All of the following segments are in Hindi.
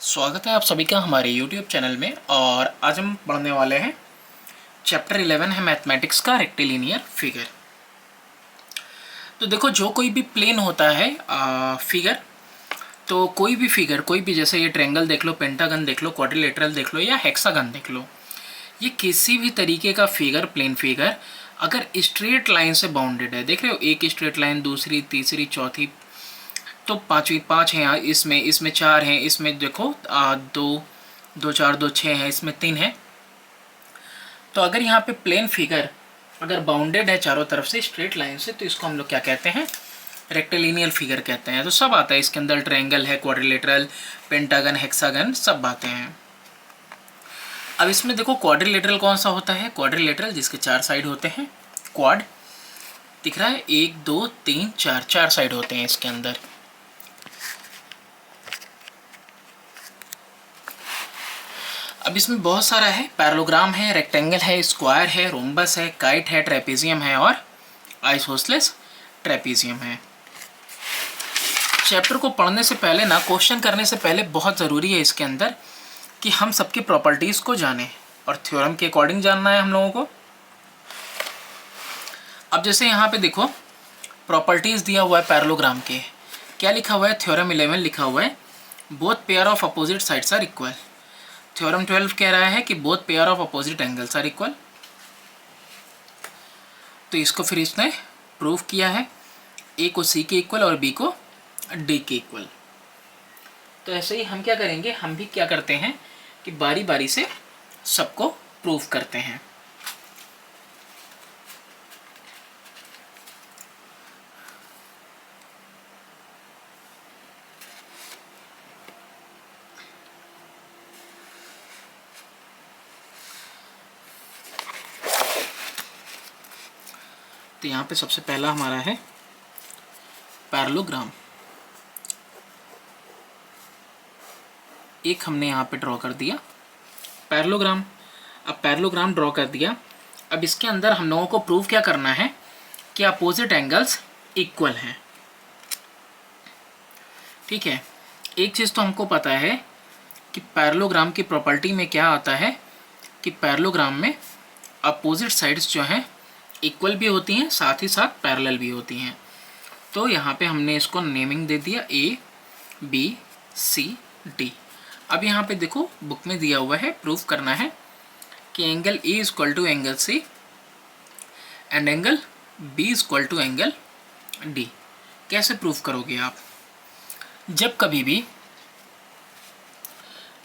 स्वागत है आप सभी का हमारे YouTube चैनल में। और आज हम पढ़ने वाले हैं चैप्टर 11 है मैथमेटिक्स का रेक्टिलिनियर फिगर। तो देखो, जो कोई भी प्लेन होता है फिगर, तो कोई भी फिगर, कोई भी, जैसे ये ट्रायंगल देख लो, पेंटागन देख लो, क्वाड्रिलेटरल देख लो या हेक्सागन देख लो, ये किसी भी तरीके का फिगर, प्लेन फिगर अगर स्ट्रेट लाइन से बाउंडेड है, देख रहे हो, एक स्ट्रेट लाइन, दूसरी, तीसरी, चौथी, तो पाँचवीं, पाँच हैं इसमें चार हैं, इसमें देखो दो, दो चार, दो छः हैं, इसमें तीन है। तो अगर यहाँ पे प्लेन फिगर अगर बाउंडेड है चारों तरफ से स्ट्रेट लाइन से, तो इसको हम लोग क्या कहते हैं? रेक्टिलिनियर फिगर कहते हैं। तो सब आता है इसके अंदर, ट्रायंगल है, क्वाड्रिलेटरल, पेंटागन, हेक्सागन, सब बातें हैं। अब इसमें देखो, क्वाड्रिलेटरल कौन सा होता है? क्वाड्रिलेटरल जिसके चार साइड होते हैं, क्वाड दिख रहा है, एक दो तीन चार, चार साइड होते हैं इसके अंदर। अब इसमें बहुत सारा है, पैरेललोग्राम है, रेक्टेंगल है, स्क्वायर है, रोम्बस है, काइट है, ट्रेपेजियम है और आइसोसेलेस ट्रेपेजियम है। चैप्टर को पढ़ने से पहले ना, क्वेश्चन करने से पहले बहुत ज़रूरी है इसके अंदर कि हम सबकी प्रॉपर्टीज़ को जानें और थ्योरम के अकॉर्डिंग जानना है हम लोगों को। अब जैसे यहाँ पे देखो, प्रॉपर्टीज़ दिया हुआ है पैरेललोग्राम के, क्या लिखा हुआ है? थ्योरम 11 लिखा हुआ है, both pair of opposite sides are equal. Theorem 12 कह रहा है कि both pair of opposite angles are equal. तो इसको फिर इसने प्रूव किया है, ए को सी के इक्वल और बी को डी के इक्वल। तो ऐसे ही हम क्या करेंगे, हम भी क्या करते हैं कि बारी बारी से सबको प्रूव करते हैं। तो यहाँ पे सबसे पहला हमारा है पैरेललोग्राम। एक हमने यहाँ पे ड्रॉ कर दिया पैरेललोग्राम। अब पैरेललोग्राम ड्रॉ कर दिया, अब इसके अंदर हम लोगों को प्रूव क्या करना है कि अपोजिट एंगल्स इक्वल हैं। ठीक है, एक चीज़ तो हमको पता है कि पैरेललोग्राम की प्रॉपर्टी में क्या आता है कि पैरेललोग्राम में अपोजिट साइड्स जो हैं इक्वल भी होती हैं, साथ ही साथ पैरेलल भी होती हैं। तो यहाँ पे हमने इसको नेमिंग दे दिया ए बी सी डी। अब यहाँ पे देखो, बुक में दिया हुआ है, प्रूफ करना है कि angle A is equal to angle C and angle B is equal to angle D. कैसे प्रूफ करोगे आप? जब कभी भी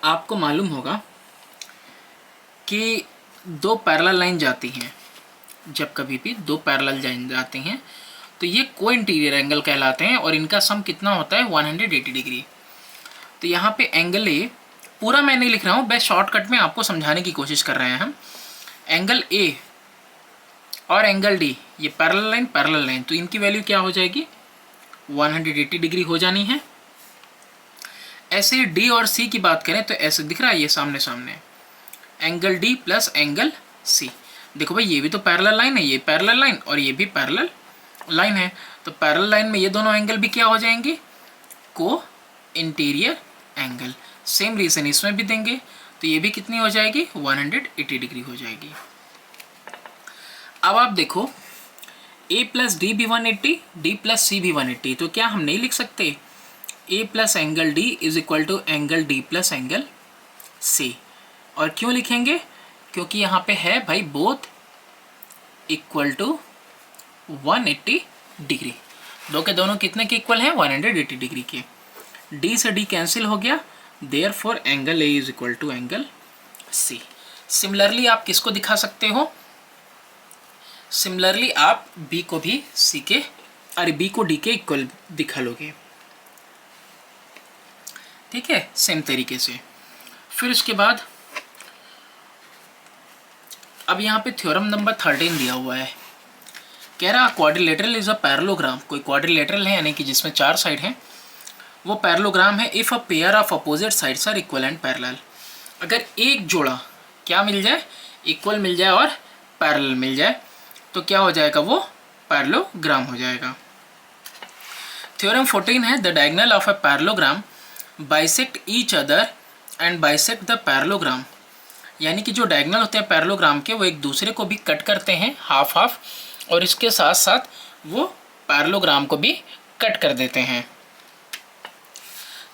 आपको मालूम होगा कि दो पैरेलल लाइन जाती हैं, जब कभी भी दो पैरेलल लाइन जाती हैं तो ये को इंटीरियर एंगल कहलाते हैं और इनका सम कितना होता है? 180 डिग्री। तो यहाँ पे एंगल ए, पूरा मैं नहीं लिख रहा हूँ, बस शॉर्टकट में आपको समझाने की कोशिश कर रहे हैं हम। एंगल ए और एंगल डी, ये पैरेलल लाइन, तो इनकी वैल्यू क्या हो जाएगी? 180 डिग्री हो जानी है। ऐसे डी और सी की बात करें तो ऐसे दिख रहा है, ये सामने सामने angle D plus angle C. देखो भाई, ये भी तो पैरेलल लाइन है, ये पैरेलल लाइन और ये भी पैरेलल लाइन है। तो पैरेलल लाइन में ये दोनों एंगल भी क्या हो जाएंगे? को इंटीरियर एंगल। सेम रीजन इसमें भी देंगे, तो ये भी कितनी हो जाएगी? 180 डिग्री हो जाएगी। अब आप देखो, a प्लस डी भी 180, डी प्लस सी भी 180, तो क्या हम नहीं लिख सकते a plus angle D is equal to angle D plus angle C? और क्यों लिखेंगे? क्योंकि यहाँ पे है भाई, बोथ इक्वल टू 180 डिग्री। दो के दोनों कितने के इक्वल हैं? 180 डिग्री के। डी से डी कैंसिल हो गया, therefore angle A is equal to angle C. Similarly आप किसको दिखा सकते हो? सिमिलरली आप बी को भी सी के, अरे बी को डी के इक्वल दिखा लोगे। ठीक है, सेम तरीके से। फिर उसके बाद अब यहाँ पे थ्योरम नंबर 13 दिया हुआ है, कह रहा क्वाड्रिलेटरल इज अ पैरेललोग्राम। कोई क्वाड्रिलेटरल है यानी कि जिसमें चार साइड हैं, वो पैरेललोग्राम है if a pair of opposite sides are equal and parallel. अगर एक जोड़ा क्या मिल जाए? इक्वल मिल जाए और पैरेलल मिल जाए, तो क्या हो जाएगा? वो पैरेललोग्राम हो जाएगा। थ्योरम 14 है, the diagonal of a parallelogram bisect each other and bisect the parallelogram, यानी कि जो डायगोनल होते हैं पैरेललोग्राम के वो एक दूसरे को भी कट करते हैं हाफ हाफ, और इसके साथ साथ वो पैरेललोग्राम को भी कट कर देते हैं।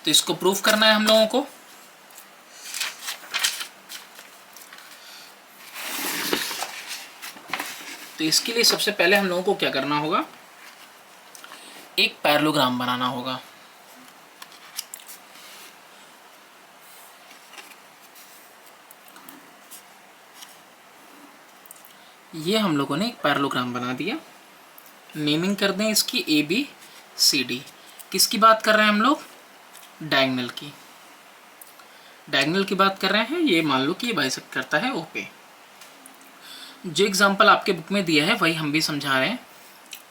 तो इसको प्रूफ करना है हम लोगों को। तो इसके लिए सबसे पहले हम लोगों को क्या करना होगा, एक पैरेललोग्राम बनाना होगा। ये हम लोगों ने एक पैरेललोग्राम बना दिया। नेमिंग कर दें इसकी ABCD। किसकी बात कर रहे हैं हम लोग, डायगोनल की। डायगोनल की बात कर रहे हैं। ये मान लो कि ये बाइसेक्ट करता है O पे। जो एग्जांपल आपके बुक में दिया है वही हम भी समझा रहे हैं।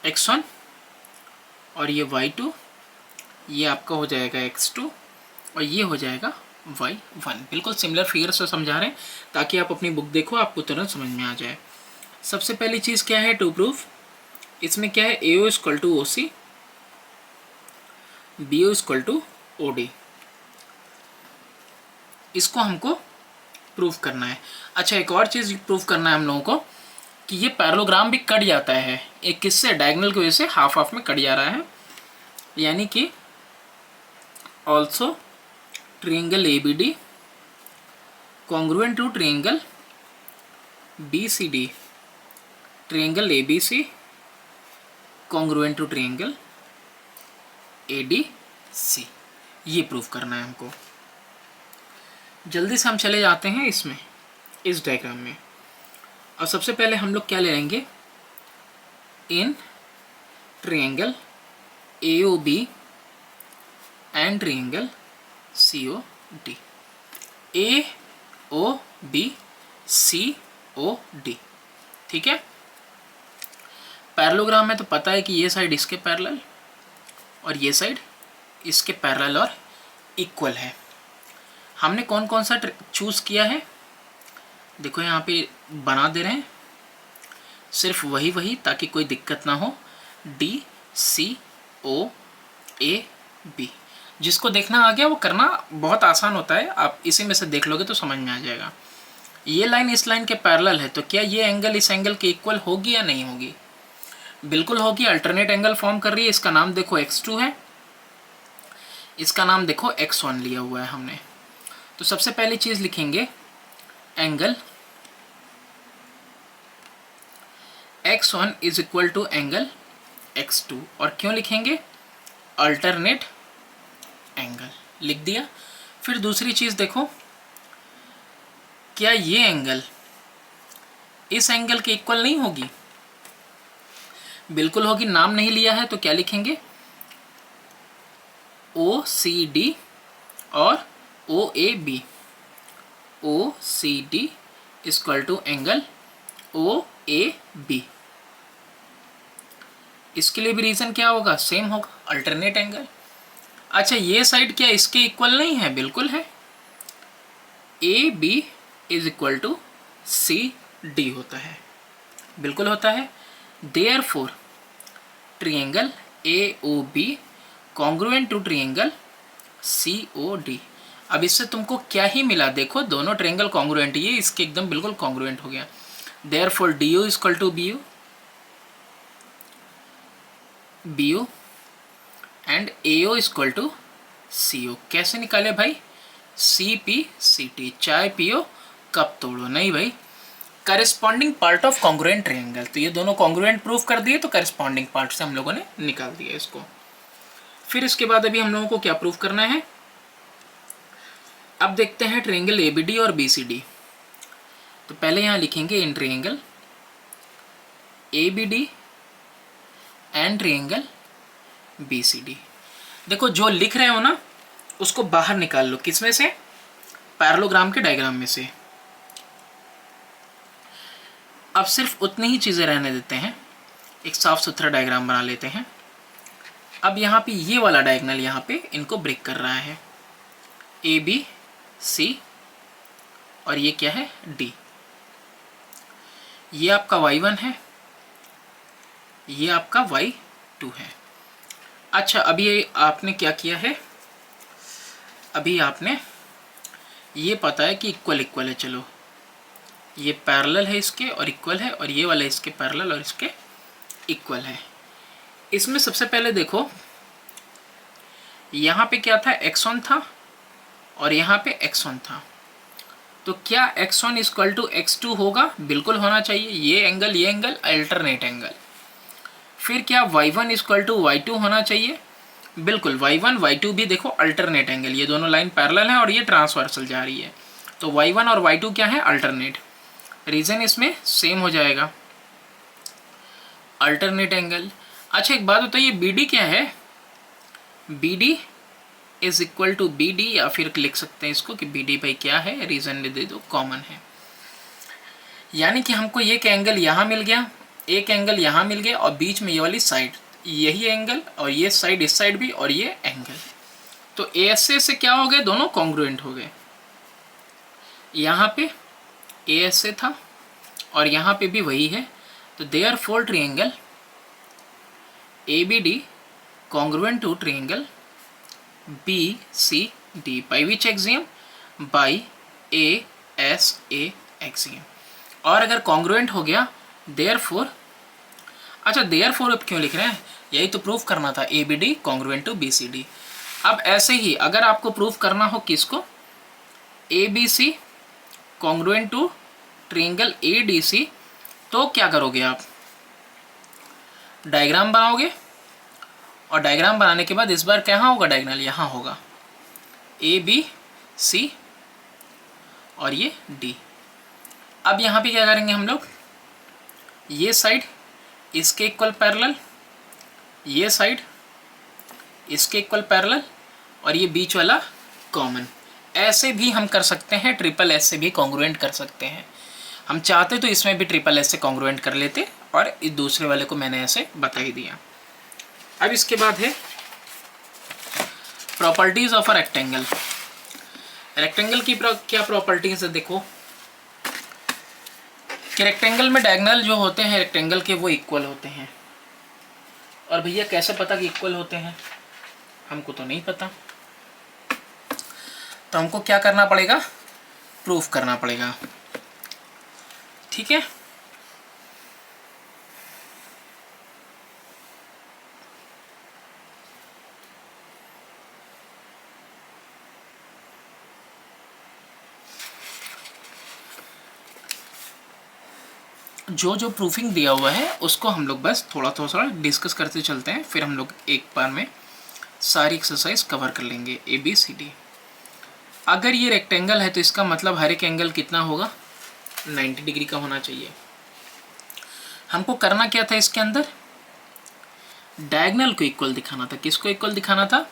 x1 और ये y2, ये आपका हो जाएगा x2 और ये हो जाएगा y1। बिल्कुल सिमिलर फिगर से समझा रहे हैं ताकि आप अपनी बुक देखो, आपको तुरंत समझ में आ जाए। सबसे पहली चीज़ क्या है टू प्रूफ, इसमें क्या है AO equal to OC, BO equal to OD। इसको हमको प्रूफ करना है। अच्छा, एक और चीज़ प्रूफ करना है हम लोगों को कि ये पैरेललोग्राम भी कट जाता है। एक किससे, डायगोनल की वजह से हाफ हाफ में कट जा रहा है। यानी कि also triangle ABD congruent to triangle BCD, triangle ABC congruent to triangle ADC। ये प्रूफ करना है हमको। जल्दी से हम चले जाते हैं इसमें, इस डायग्राम में। और सबसे पहले हम लोग क्या ले लेंगे, in triangle AOB and triangle COD, AOB COD। ठीक है, पैरेललोग्राम में तो पता है कि ये साइड इसके पैरेलल और ये साइड इसके पैरेलल और इक्वल है। हमने कौन कौन सा चूज़ किया है, देखो यहाँ पे बना दे रहे हैं, सिर्फ वही ताकि कोई दिक्कत ना हो। DCOAB, जिसको देखना आ गया वो करना बहुत आसान होता है, आप इसी में से देख लोगे तो समझ में आ जाएगा। ये लाइन इस लाइन के पैरेलल है, तो क्या ये एंगल इस एंगल के इक्वल होगी या नहीं होगी, बिल्कुल होगी। अल्टरनेट एंगल फॉर्म कर रही है। इसका नाम देखो x2 है, इसका नाम देखो x1 लिया हुआ है हमने। तो सबसे पहली चीज़ लिखेंगे angle x1 is equal to angle x2। और क्यों लिखेंगे, अल्टरनेट एंगल लिख दिया। फिर दूसरी चीज़ देखो, क्या ये एंगल इस एंगल के इक्वल नहीं होगी, बिल्कुल होगी। नाम नहीं लिया है तो क्या लिखेंगे, OCD और OAB। OCD equal to angle OAB। इसके लिए भी रीज़न क्या होगा, सेम होगा, अल्टरनेट एंगल। अच्छा, ये साइड क्या इसके इक्वल नहीं है, बिल्कुल है। AB is equal to CD होता है, बिल्कुल होता है। Therefore triangle AOB congruent to triangle COD। अब इससे तुमको क्या ही मिला, देखो दोनों ट्रायंगल कॉन्ग्रुएंट, ये इसके एकदम बिल्कुल कॉन्ग्रुएंट हो गया। Therefore DO equal to BO and AO equal to CO। कैसे निकाले भाई, CPCT, चाय पियो कप तोड़ो, नहीं भाई, corresponding part of congruent triangle. तो ये दोनों कॉन्ग्रुएंट प्रूफ कर दिए, तो करेस्पॉन्डिंग पार्ट से हम लोगों ने निकाल दिया इसको। फिर इसके बाद अभी हम लोगों को क्या प्रूफ करना है, अब देखते हैं ट्रायंगल ABD और BCD। तो पहले यहाँ लिखेंगे इन triangle ABD and triangle BCD। देखो जो लिख रहे हो ना उसको बाहर निकाल लो, किसमें से, पैरेललोग्राम के डायग्राम में से। अब सिर्फ उतनी ही चीज़ें रहने देते हैं, एक साफ सुथरा डायग्राम बना लेते हैं। अब यहाँ पे ये वाला डायगोनल यहाँ पे इनको ब्रेक कर रहा है, ABC और ये क्या है D। ये आपका y1 है, ये आपका y2 है। अच्छा, अभी आपने क्या किया है, अभी आपने ये पता है कि इक्वल इक्वल है, चलो ये पैरेलल है इसके और इक्वल है, और ये वाला इसके पैरेलल और इसके इक्वल है। इसमें सबसे पहले देखो यहाँ पे क्या था, x1 था और यहाँ पे x1 था, तो क्या x1 इक्वल टू x2 होगा? बिल्कुल होना चाहिए, ये एंगल अल्टरनेट एंगल। फिर क्या y1 इक्वल टू y2 होना चाहिए? बिल्कुल, y1 y2 भी देखो अल्टरनेट एंगल, ये दोनों लाइन पैरेलल है और ये ट्रांसवर्सल जा रही है, तो y1 और y2 क्या है, अल्टरनेट। रीजन इसमें सेम हो जाएगा, अल्टरनेट एंगल। अच्छा एक बात बताइए, BD क्या है? BD is equal to BD, या फिर लिख सकते हैं इसको कि BD भाई क्या है, रीजन दे दो, कॉमन है। यानी कि हमको एक एंगल यहाँ मिल गया, एक एंगल यहाँ मिल गया, और बीच में ये वाली साइड, यही एंगल, और ये साइड इस साइड भी, और ये एंगल, तो ASA से क्या हो गए, दोनों कॉन्ग्रुएंट हो गए। यहाँ पे ASA था और यहाँ पे भी वही है, तो therefore triangle ABD congruent to triangle BCD by which axiom? by ASA axiom। और अगर कॉन्ग्रुएंट हो गया देयरफॉर, अच्छा देयरफॉर अब क्यों लिख रहे हैं, यही तो प्रूफ करना था, ABD कॉन्ग्रुएंट टू BCD। अब ऐसे ही अगर आपको प्रूफ करना हो किसको, ABC congruent to triangle ADC, तो क्या करोगे आप, डायग्राम बनाओगे, और डायग्राम बनाने के बाद इस बार कहाँ होगा डायगोनल, यहाँ होगा ABC और ये D। अब यहाँ पे क्या करेंगे हम लोग, ये साइड इसके इक्वल पैरेलल, ये साइड इसके इक्वल पैरेलल, और ये बीच वाला कॉमन। ऐसे भी हम कर सकते हैं, ट्रिपल एस से भी कॉन्ग्रुएंट कर सकते हैं। हम चाहते तो इसमें भी ट्रिपल एस से कॉन्ग्रुएंट कर लेते, और इस दूसरे वाले को मैंने ऐसे बता ही दिया। अब इसके बाद है properties of a rectangle. Rectangle की क्या प्रॉपर्टीज है, देखो कि रेक्टेंगल में डायगोनल जो होते हैं रेक्टेंगल के वो इक्वल होते हैं। और भैया कैसे पता कि इक्वल होते हैं, हमको तो नहीं पता, तो हमको क्या करना पड़ेगा, प्रूफ करना पड़ेगा, ठीक है। जो जो प्रूफिंग दिया हुआ है उसको हम लोग बस थोड़ा थोड़ा डिस्कस करते चलते हैं, फिर हम लोग एक बार में सारी एक्सरसाइज कवर कर लेंगे ABCD। अगर ये रेक्टेंगल है तो इसका मतलब हर एक एंगल कितना होगा, 90 डिग्री का होना चाहिए। हमको करना क्या था, इसके अंदर डायगोनल को इक्वल दिखाना था। किसको इक्वल दिखाना था,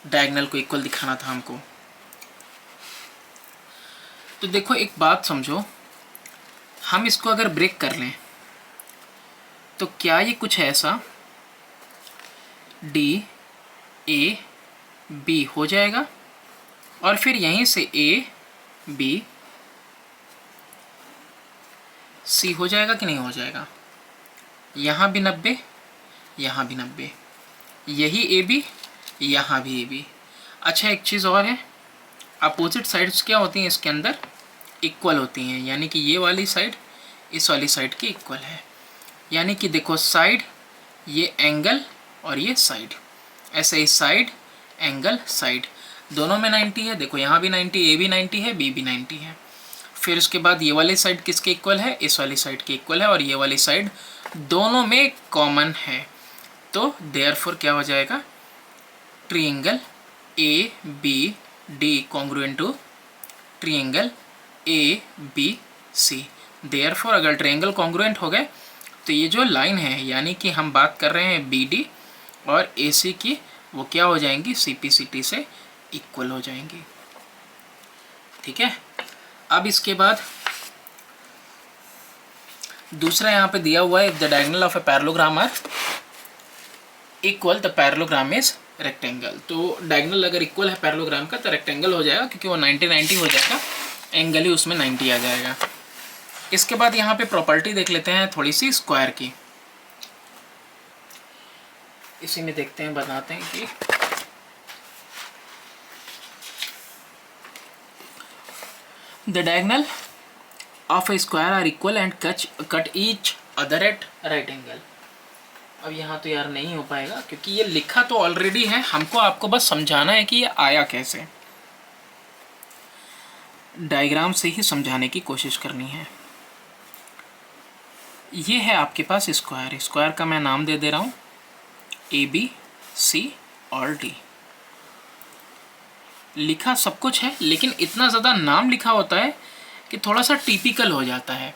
डायगोनल को इक्वल दिखाना था हमको। तो देखो एक बात समझो, हम इसको अगर ब्रेक कर लें तो क्या ये कुछ ऐसा DAB हो जाएगा, और फिर यहीं से ABC हो जाएगा कि नहीं हो जाएगा, यहाँ भी 90, यहाँ भी 90, यही AB, यहाँ भी AB। अच्छा एक चीज़ और है, अपोजिट साइड्स क्या होती हैं इसके अंदर, इक्वल होती हैं, यानी कि ये वाली साइड इस वाली साइड की इक्वल है। यानी कि देखो साइड, ये एंगल और ये साइड, ऐसे ही साइड एंगल साइड दोनों में 90 है। देखो यहाँ भी 90, A भी 90 है, B भी 90 है। फिर उसके बाद ये वाली साइड किसके इक्वल है, इस वाली साइड के इक्वल है, और ये वाली साइड दोनों में कॉमन है। तो देयरफॉर क्या हो जाएगा, triangle ABD congruent to triangle ABC। Therefore अगर ट्रायंगल कॉन्ग्रुएंट हो गए तो ये जो लाइन है, यानी कि हम बात कर रहे हैं BD और AC की, वो क्या हो जाएंगी, CPCT से इक्वल हो जाएंगी, ठीक है। अब इसके बाद दूसरा यहाँ पे दिया हुआ है, the diagonal of a parallelogram are equal, the parallelogram is rectangle. तो डायगोनल अगर इक्वल है पैरेललोग्राम का तो रेक्टेंगल हो जाएगा, क्योंकि वो 90-90 हो जाएगा, एंगल ही उसमें 90 आ जाएगा। इसके बाद यहाँ पे प्रॉपर्टी देख लेते हैं थोड़ी सी स्क्वायर की, इसी में देखते हैं, बताते हैं कि the diagonal of a square are equal and cut each other at right angle. अब यहाँ तो यार नहीं हो पाएगा क्योंकि ये लिखा तो ऑलरेडी है, हमको आपको बस समझाना है कि ये आया कैसे, डायग्राम से ही समझाने की कोशिश करनी है। ये है आपके पास स्क्वायर, स्क्वायर का मैं नाम दे रहा हूँ ABC और D। लिखा सब कुछ है लेकिन इतना ज़्यादा नाम लिखा होता है कि थोड़ा सा टिपिकल हो जाता है।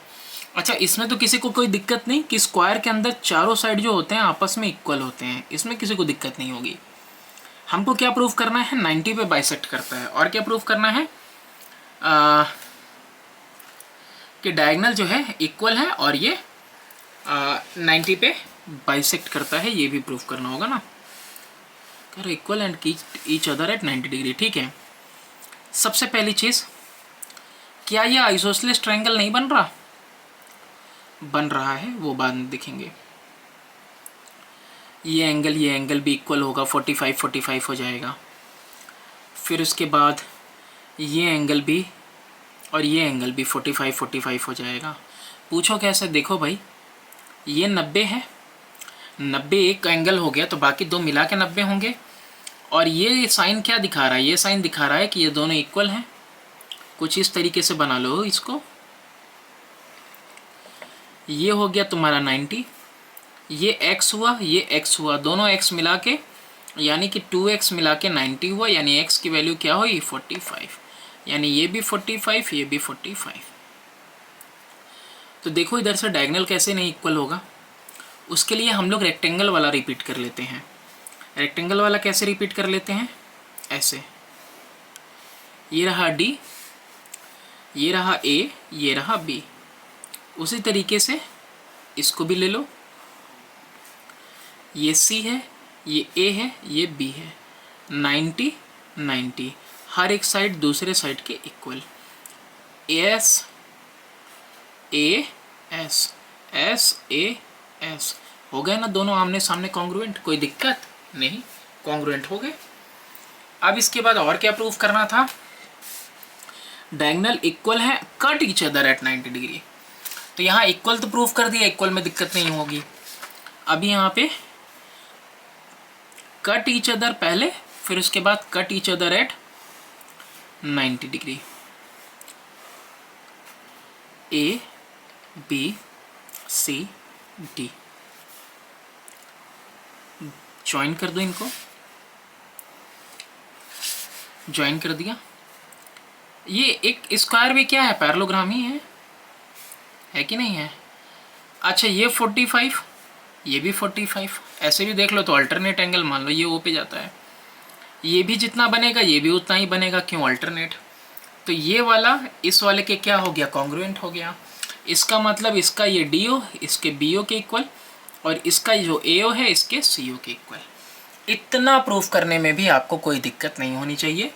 अच्छा, इसमें तो किसी को कोई दिक्कत नहीं कि स्क्वायर के अंदर चारों साइड जो होते हैं आपस में इक्वल होते हैं, इसमें किसी को दिक्कत नहीं होगी। हमको क्या प्रूफ करना है, 90 पे बाइसेक्ट करता है। और क्या प्रूफ करना है कि डायगोनल जो है इक्वल है और ये 90 पे बाइसेक्ट करता है, ये भी प्रूफ करना होगा ना। कर equal and each other eight 90 degree. ठीक है, सबसे पहली चीज़, क्या ये आइसोसेलेस ट्रायंगल नहीं बन रहा? बन रहा है, वो बाद में देखेंगे। ये एंगल भी इक्वल होगा, 45 हो जाएगा। फिर उसके बाद ये एंगल भी और ये एंगल भी 45 हो जाएगा। पूछो कैसे? देखो भाई, ये 90 है, 90 एक एंगल हो गया तो बाकी दो मिला के 90 होंगे। और ये साइन क्या दिखा रहा है? ये साइन दिखा रहा है कि ये दोनों इक्वल हैं। कुछ इस तरीके से बना लो इसको। ये हो गया तुम्हारा 90, ये x हुआ, ये x हुआ, दोनों x मिला के यानी कि 2x मिला के 90 हुआ, यानी x की वैल्यू क्या हुई? 45। यानी ये भी 45, ये भी 45। तो देखो इधर से डायगोनल कैसे नहीं इक्वल होगा। उसके लिए हम लोग रेक्टेंगल वाला रिपीट कर लेते हैं। रेक्टेंगल वाला कैसे रिपीट कर लेते हैं? ऐसे, ये रहा D, ये रहा A, ये रहा B। उसी तरीके से इसको भी ले लो, ये C है, ये A है, ये B है। 90 90, हर एक साइड दूसरे साइड के equal. S A S S A S हो गए ना, दोनों आमने सामने कॉन्ग्रुएंट, कोई दिक्कत नहीं, कॉन्ग्रुएंट हो गए। अब इसके बाद और क्या प्रूफ करना था? डायगोनल इक्वल है, cut each other eight 90 degree. तो यहाँ इक्वल तो प्रूफ कर दिया, इक्वल में दिक्कत नहीं होगी। अब यहाँ पे कट ईच अदर पहले, फिर उसके बाद cut each other eight 90 degree. A B C D join कर दो, इनको ज्वाइन कर दिया। ये एक स्क्वायर भी क्या है? पैरेललोग्राम ही है कि नहीं है? अच्छा, ये 45, ये भी 45, ऐसे भी देख लो तो अल्टरनेट एंगल मान लो, ये ओ पे जाता है, ये भी जितना बनेगा ये भी उतना ही बनेगा। क्यों? अल्टरनेट। तो ये वाला इस वाले के क्या हो गया? कॉन्ग्रुएंट हो गया। इसका मतलब इसका ये DO इसके BO के इक्वल और इसका जो AO है इसके CO के इक्वल। इतना प्रूफ करने में भी आपको कोई दिक्कत नहीं होनी चाहिए।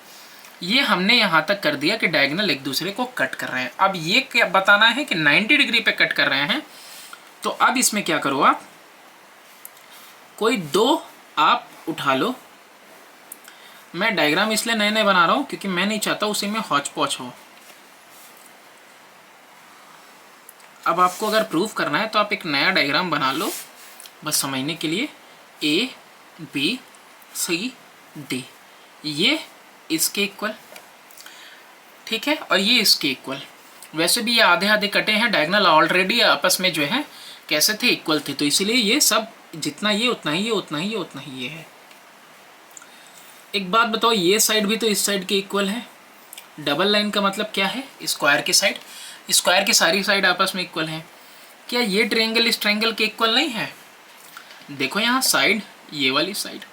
ये हमने यहाँ तक कर दिया कि डायगोनल एक दूसरे को कट कर रहे हैं। अब ये क्या बताना है कि 90 डिग्री पे कट कर रहे हैं। तो अब इसमें क्या करो, आप कोई दो आप उठा लो। मैं डायग्राम इसलिए नए नए बना रहा हूँ क्योंकि मैं नहीं चाहता उसी में हौच पौच हो। अब आपको अगर प्रूफ करना है तो आप एक नया डायग्राम बना लो, बस समझने के लिए। A B C D, ये इसके इक्वल, ठीक है, और ये इसके इक्वल। वैसे भी ये आधे आधे कटे हैं, डायगोनल ऑलरेडी आपस में जो है कैसे थे? इक्वल थे। तो इसीलिए ये सब जितना ये उतना ही ये, उतना ही ये, उतना ही ये है। एक बात बताओ, ये साइड भी तो इस साइड के इक्वल है। डबल लाइन का मतलब क्या है? स्क्वायर की साइड, स्क्वायर की सारी साइड आपस में इक्वल है। क्या ये ट्रायंगल इस ट्रायंगल के इक्वल नहीं है? देखो यहाँ साइड, ये वाली साइड,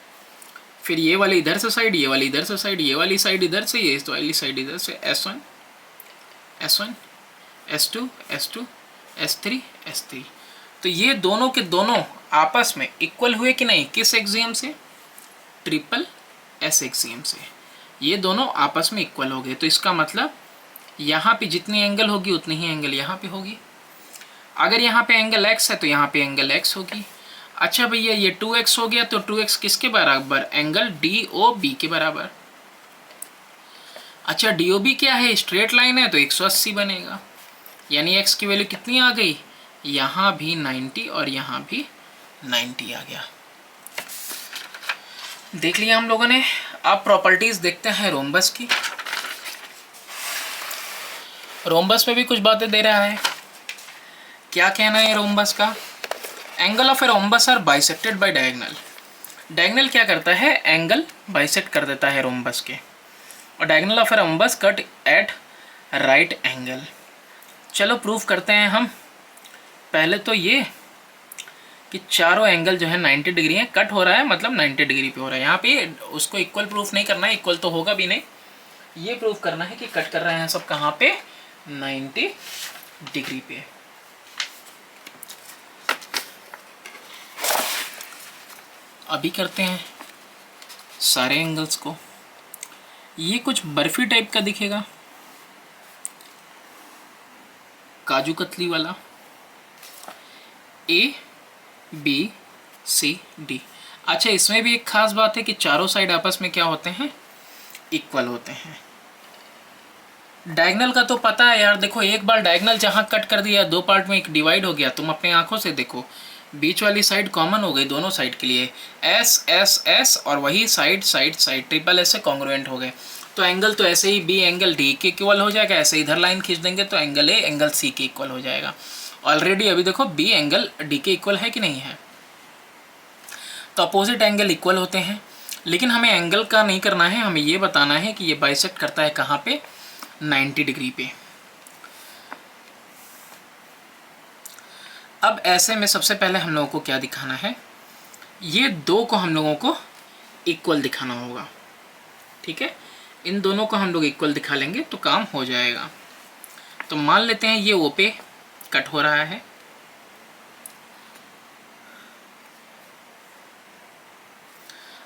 फिर ये वाली इधर से साइड, ये वाली इधर से साइड, ये वाली साइड इधर से, ये वाली साइड इधर से। S1 S1 S2 S2 S3 S3। तो ये दोनों के दोनों आपस में इक्वल हुए कि नहीं? किस एक्सियम से? ट्रिपल S एक्सियम से। ये दोनों आपस में इक्वल हो गए। तो इसका मतलब यहाँ पे जितनी एंगल होगी उतनी ही एंगल यहाँ पे होगी। अगर यहाँ पे एंगल x है तो यहाँ पे एंगल x होगी। अच्छा भैया, ये 2x हो गया तो 2x किसके बराबर? एंगल DOB के बराबर। अच्छा DOB क्या है, स्ट्रेट लाइन है तो 180 बनेगा, यानी x की वैल्यू कितनी आ गई, यहाँ भी 90 और यहाँ भी 90 आ गया। देख लिया हम लोगों ने। अब प्रॉपर्टीज़ देखते हैं रोम्बस की। रोम्बस में भी कुछ बातें दे रहा है। क्या कहना है रोम्बस का, angle of a rhombus are bisected by diagonal. Diagonal क्या करता है, एंगल बाइसेक्ट कर देता है रोम्बस के, और diagonal of a rhombus cut at right angle. चलो प्रूफ करते हैं हम। पहले तो ये कि चारों एंगल जो है 90 डिग्री है, कट हो रहा है मतलब 90 डिग्री पे हो रहा है। यहाँ पे उसको इक्वल प्रूफ नहीं करना है, इक्वल तो होगा भी नहीं, ये प्रूफ करना है कि कट कर रहे हैं सब कहाँ पे, 90 डिग्री पे। अभी करते हैं सारे एंगल्स को। ये कुछ बर्फी टाइप का दिखेगा, काजू कतली वाला, ABCD। अच्छा इसमें भी एक खास बात है कि चारों साइड आपस में क्या होते हैं, इक्वल होते हैं। डायगोनल का तो पता है यार, देखो एक बार डायगोनल जहाँ कट कर दिया, दो पार्ट में एक डिवाइड हो गया, तुम अपने आंखों से देखो, बीच वाली साइड कॉमन हो गई दोनों साइड के लिए, S S S, और वही side side side triple S से कॉन्ग्रुएंट हो गए। तो एंगल तो ऐसे ही B एंगल D के इक्वल हो जाएगा, ऐसे इधर लाइन खींच देंगे तो एंगल A एंगल C के इक्वल हो जाएगा। ऑलरेडी अभी देखो B एंगल D के इक्वल है कि नहीं है, तो अपोजिट एंगल इक्वल होते हैं। लेकिन हमें एंगल का नहीं करना है, हमें ये बताना है कि ये बाइसेक्ट करता है कहाँ पे, 90 डिग्री पे। अब ऐसे में सबसे पहले हम लोगों को क्या दिखाना है, ये दो को हम लोगों को इक्वल दिखाना होगा, ठीक है। इन दोनों को हम लोग इक्वल दिखा लेंगे तो काम हो जाएगा। तो मान लेते हैं ये O पे कट हो रहा है,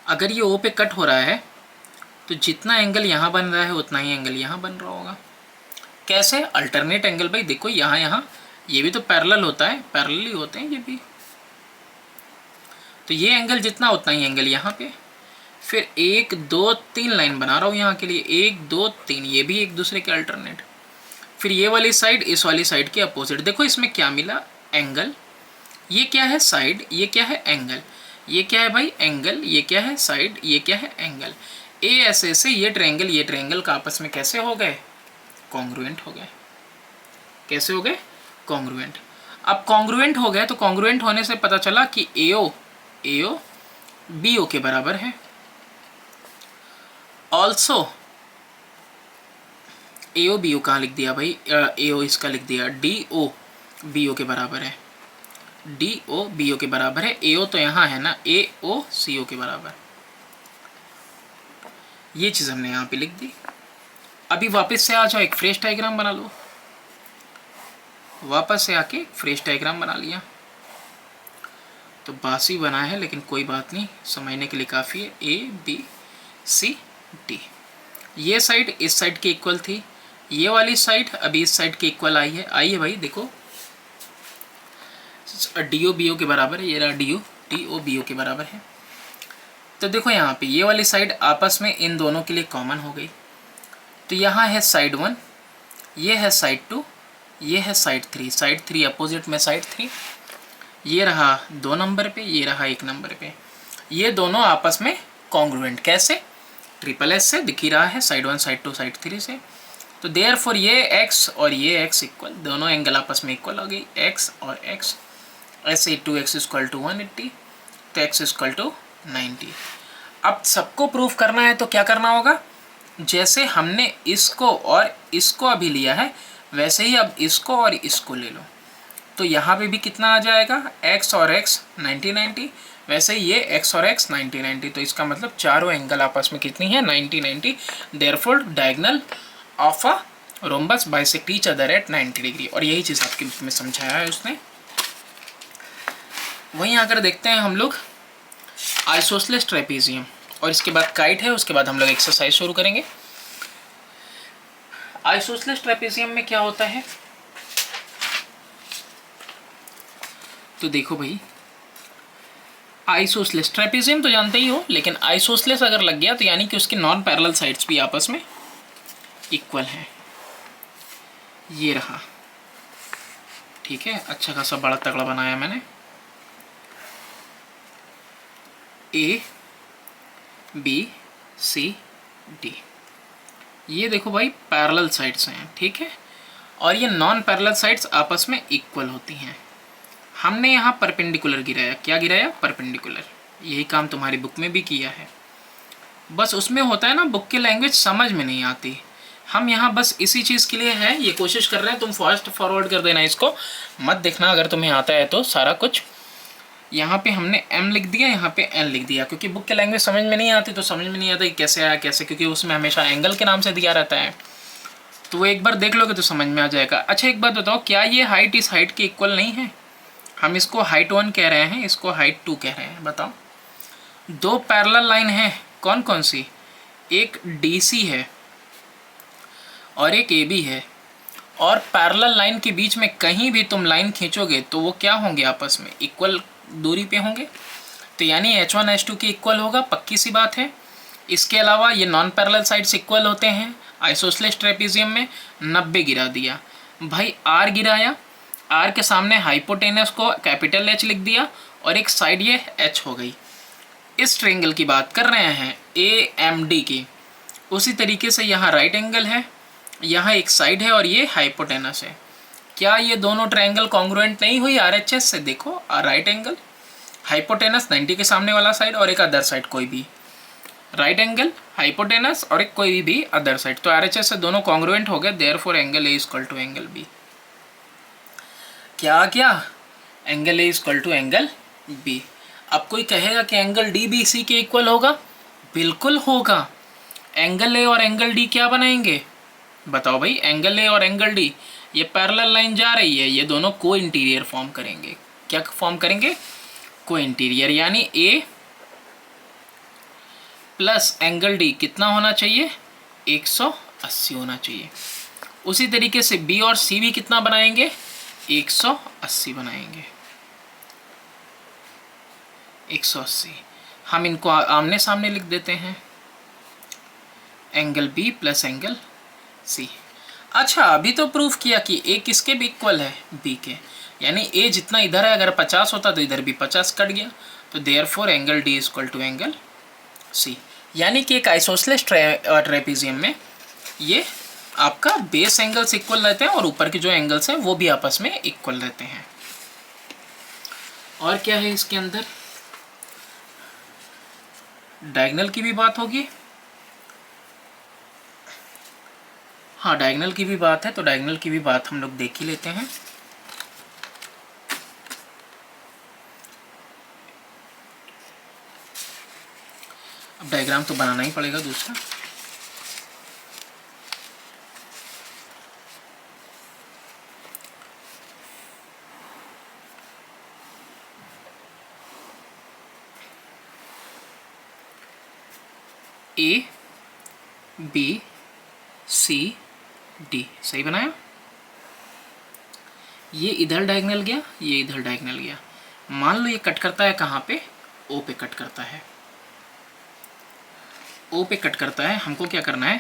अगर ये O पे कट हो रहा है तो जितना एंगल यहाँ बन रहा है उतना ही एंगल यहाँ बन रहा होगा। कैसे, अल्टरनेट एंगल भाई, देखो यहाँ यहाँ ये भी तो पैरेलल होता है, पैरेलल ही होते हैं ये भी, तो ये एंगल जितना उतना ही एंगल यहाँ पे। फिर 1 2 3 लाइन बना रहा हूँ यहाँ के लिए, 1 2 3, ये भी एक दूसरे के अल्टरनेट। फिर ये वाली साइड इस वाली साइड के अपोजिट। देखो इसमें क्या मिला, एंगल। ये क्या है, साइड, ये क्या है, एंगल। ये क्या है भाई, एंगल, ये क्या है, साइड, ये क्या है, एंगल। ऐसे से ये ट्रायंगल का आपस में कैसे हो गए, कॉन्ग्रुएंट हो गए। कैसे हो गए, कॉन्ग्रुएंट। अब कॉन्ग्रुएंट हो गए तो कॉन्ग्रुएंट होने से पता चला कि AO BO के बराबर है। ऑल्सो AO BO कहाँ लिख दिया भाई, AO इसका लिख दिया, DO BO के बराबर है, DO BO के बराबर है। AO तो यहाँ है ना, AO CO के बराबर। ये चीज़ हमने यहाँ पे लिख दी। अभी वापस से आ जाओ, एक फ्रेश डायग्राम बना लो। वापस से आके फ्रेश डायग्राम बना लिया, तो बासी बना है लेकिन कोई बात नहीं, समझने के लिए काफ़ी है। ABCD, ये साइड इस साइड के इक्वल थी, ये वाली साइड अभी इस साइड के इक्वल आई है। आइए भाई देखो, DO BO के बराबर है, ये रहा DO BO के बराबर है। तो देखो यहाँ पे ये वाली साइड आपस में इन दोनों के लिए कॉमन हो गई, तो यहाँ है साइड 1, ये है साइड 2, ये है साइड 3। साइड 3 अपोजिट में साइड 3, ये रहा 2 नंबर पे, ये रहा 1 नंबर पे। ये दोनों आपस में कॉन्ग्रुएंट, कैसे, ट्रिपल S से दिख ही रहा है, साइड 1 साइड 2 साइड 3 से। तो देयरफॉर ये x और ये x इक्वल, दोनों एंगल आपस में इक्वल हो गई, x और x। ऐसे 2x इक्वल टू 180, तो x इक्वल टू 90। अब सबको प्रूफ करना है तो क्या करना होगा, जैसे हमने इसको और इसको अभी लिया है वैसे ही अब इसको और इसको ले लो, तो यहाँ पे भी कितना आ जाएगा, x और x 90 90, वैसे ही ये x और x 90 90। तो इसका मतलब चारों एंगल आपस में कितनी है, 90 90। Therefore diagonal of a rhombus bisect each other eight 90 degree. और यही चीज़ आपके बुक में समझाया है उसने। वहीं आकर देखते हैं हम लोग आइसोसेलेस ट्रेपेजियम, और इसके बाद काइट है, उसके बाद हम लोग एक्सरसाइज शुरू करेंगे। आइसोसेलेस ट्रेपेजियम में क्या होता है, तो देखो भाई, आइसोसेलेस ट्रेपेजियम तो जानते ही हो, लेकिन आइसोसेलेस अगर लग गया तो यानी कि उसके नॉन पैरेलल साइड्स भी आपस में इक्वल हैं। ये रहा, ठीक है, अच्छा खासा बड़ा तगड़ा बनाया मैंने। ए बी सी डी, ये देखो भाई पैरेलल साइड्स हैं, ठीक है, और ये नॉन पैरेलल साइड्स आपस में इक्वल होती हैं। हमने यहाँ परपेंडिकुलर गिराया, क्या गिराया? परपेंडिकुलर। यही काम तुम्हारी बुक में भी किया है, बस उसमें होता है ना बुक की लैंग्वेज समझ में नहीं आती। हम यहाँ बस इसी चीज़ के लिए है ये कोशिश कर रहे हैं, तुम फास्ट फॉरवर्ड कर देना, इसको मत देखना अगर तुम्हें आता है तो सारा कुछ। यहाँ पे हमने m लिख दिया, यहाँ पे n लिख दिया, क्योंकि बुक की लैंग्वेज समझ में नहीं आती तो समझ में नहीं आता कि कैसे आया कैसे, क्योंकि उसमें हमेशा एंगल के नाम से दिया रहता है। तो वो एक बार देख लोगे तो समझ में आ जाएगा। अच्छा एक बात बताओ, क्या ये हाइट इस हाइट के इक्वल नहीं है? हम इसको हाइट 1 कह रहे हैं, इसको हाइट 2 कह रहे हैं। बताओ, दो पैरेलल लाइन है, कौन कौन सी? एक DC है और एक AB है, और पैरेलल लाइन के बीच में कहीं भी तुम लाइन खींचोगे तो वो क्या होंगे? आपस में इक्वल दूरी पे होंगे। तो यानी H1 H2 की इक्वल होगा, पक्की सी बात है। इसके अलावा ये नॉन पैरेलल साइड्स इक्वल होते हैं। आइसोसेलेस ट्रेपेजियम में 90 गिरा दिया भाई, R गिराया, R के सामने हाइपोटेनस को कैपिटल H लिख दिया और एक साइड ये H हो गई। इस ट्रायंगल की बात कर रहे हैं AMD की। उसी तरीके से यहाँ राइट एंगल है, यहाँ एक साइड है और ये हाइपोटेनस है। क्या ये दोनों ट्रायंगल कॉन्ग्रुएंट नहीं हुई RHS से? देखो राइट एंगल, हाइपोटेनस 90 के सामने वाला साइड और एक अदर साइड कोई भी, राइट एंगल, हाइपोटेनस और एक कोई भी अदर साइड, तो RHS से दोनों कॉन्ग्रुएंट हो गए। Therefore angle A equal to angle B। क्या क्या? Angle A equal to angle B। अब कोई कहेगा कि एंगल DBC के इक्वल होगा? बिल्कुल होगा। एंगल A और एंगल D क्या बनाएंगे? बताओ भाई, एंगल A और एंगल D, ये पैरेलल लाइन जा रही है, ये दोनों को इंटीरियर फॉर्म करेंगे। क्या फॉर्म करेंगे? को इंटीरियर। यानी A प्लस एंगल D कितना होना चाहिए? 180 होना चाहिए। उसी तरीके से B और C भी कितना बनाएंगे? 180 बनाएंगे, 180। हम इनको आमने सामने लिख देते हैं, angle B plus angle C। अच्छा अभी तो प्रूफ किया कि A किसके भी इक्वल है? B के। यानी A जितना इधर है, अगर 50 होता तो इधर भी 50 कट गया, तो therefore angle D equal to angle C। यानी कि एक आइसोसेलेस ट्रेपेजियम में ये आपका बेस एंगल्स इक्वल रहते हैं और ऊपर के जो एंगल्स हैं वो भी आपस में इक्वल रहते हैं। और क्या है इसके अंदर? डायगोनल की भी बात होगी। हाँ डायगोनल की भी बात है, तो डायगोनल की भी बात हम लोग देख ही लेते हैं। अब डायग्राम तो बनाना ही पड़ेगा दूसरा। A B C D सही बनाया। ये इधर डायगोनल गया, ये इधर डायगोनल गया। मान लो ये कट करता है कहाँ पे? O पे कट करता है, O पे कट करता है। हमको क्या करना है?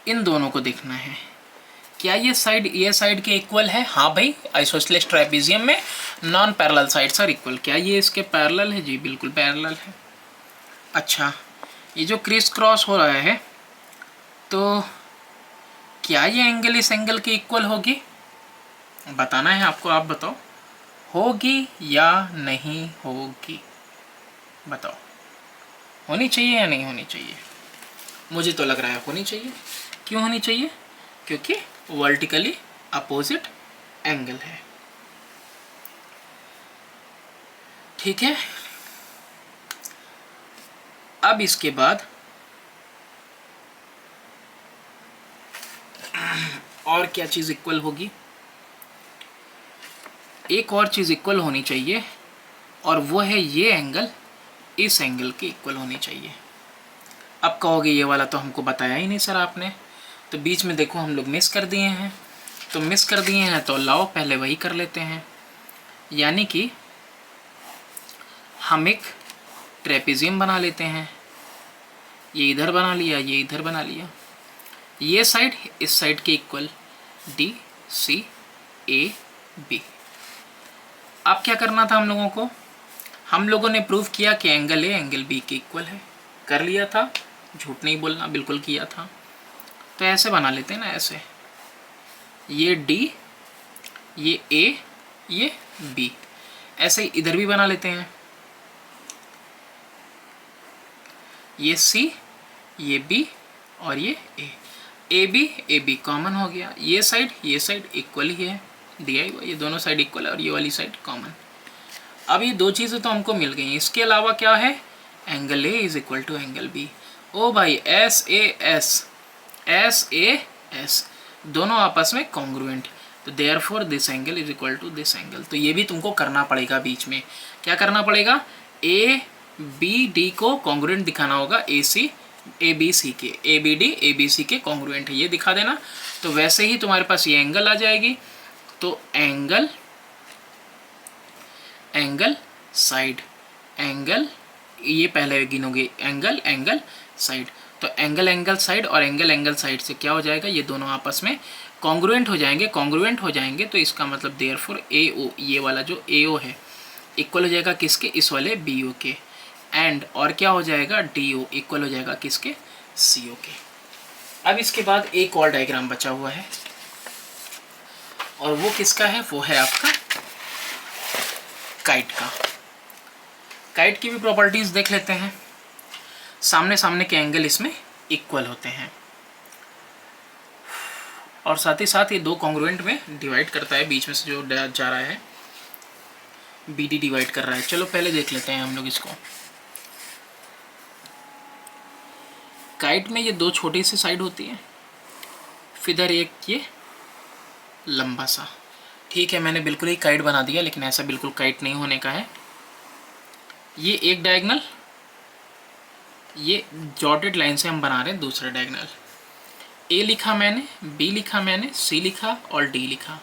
इन दोनों को देखना है, क्या ये साइड के इक्वल है? हाँ भाई, आइसोसेलेस ट्रापेजियम में non parallel sides are equal. क्या ये इसके पैरेलल है? जी बिल्कुल पैरेलल है। अच्छा ये जो क्रिस क्रॉस हो रहा है, तो क्या ये एंगल इस एंगल के इक्वल होगी? बताना है आपको, आप बताओ होगी या नहीं होगी? बताओ, होनी चाहिए या नहीं होनी चाहिए? मुझे तो लग रहा है होनी चाहिए। क्यों होनी चाहिए? क्योंकि वर्टिकली अपोजिट एंगल है, ठीक है। अब इसके बाद और क्या चीज़ इक्वल होगी? एक और चीज़ इक्वल होनी चाहिए, और वो है ये एंगल इस एंगल के इक्वल होनी चाहिए। अब कहोगे ये वाला तो हमको बताया ही नहीं सर आपने, तो बीच में देखो हम लोग मिस कर दिए हैं। तो मिस कर दिए हैं तो लाओ पहले वही कर लेते हैं। यानी कि हम एक ट्रेपेजियम बना लेते हैं। ये इधर बना लिया, ये इधर बना लिया। ये साइड इस साइड के equal, D C A B. अब क्या करना था हम लोगों को, हम लोगों ने प्रूव किया कि एंगल ए एंगल बी के इक्वल है। कर लिया था, झूठ नहीं बोलना, बिल्कुल किया था। तो ऐसे बना लेते हैं ना, ऐसे ये डी, ये ए, ये बी, ऐसे इधर भी बना लेते हैं। ये सी, ये बी और ये ए बी कॉमन हो गया। ये साइड इक्वल ही है, दिया ही हुआ, ये दोनों साइड इक्वल है और ये वाली साइड कॉमन। अब ये दो चीज़ें तो हमको मिल गई। इसके अलावा क्या है, angle A is equal to angle B. ओ भाई एस ए एस दोनों आपस में कॉन्ग्रुएंट, तो therefore this angle is equal to this angle. तो ये भी तुमको करना पड़ेगा, बीच में क्या करना पड़ेगा, ए बी डी को कॉन्ग्रुएंट दिखाना होगा, ए बी सी के, A B D A B C के कॉन्ग्रुएंट है, ये दिखा देना। तो वैसे ही तुम्हारे पास ये एंगल आ जाएगी। तो एंगल साइड, एंगल ये पहले गिनोगे, एंगल साइड। तो एंगल साइड और एंगल साइड से क्या हो जाएगा, ये दोनों आपस में कॉन्ग्रुएंट हो जाएंगे। तो इसका मतलब देयरफॉर ए ओ, ये वाला जो ए ओ है इक्वल हो जाएगा किसके, इस वाले बी ओ के। एंड और क्या हो जाएगा, डी ओ इक्वल हो जाएगा किसके, सी ओ के। अब इसके बाद एक और डायग्राम बचा हुआ है, और वो किसका है, वो है आपका काइट का। काइट की भी प्रॉपर्टीज देख लेते हैं। सामने सामने के एंगल इसमें इक्वल होते हैं, और साथ ही साथ ये दो कॉन्ग्रुएंट में डिवाइड करता है, बीच में से जो जा रहा है बी डी डिवाइड कर रहा है। चलो पहले देख लेते हैं हम लोग इसको। काइट में ये दो छोटी सी साइड होती है, फिर इधर एक ये लंबा सा। ठीक है, मैंने बिल्कुल ही काइट बना दिया, लेकिन ऐसा बिल्कुल काइट नहीं होने का है। ये एक डायगोनल, ये डॉटेड लाइन से हम बना रहे हैं दूसरा डायगोनल। ए लिखा मैंने, बी लिखा मैंने, सी लिखा और डी लिखा।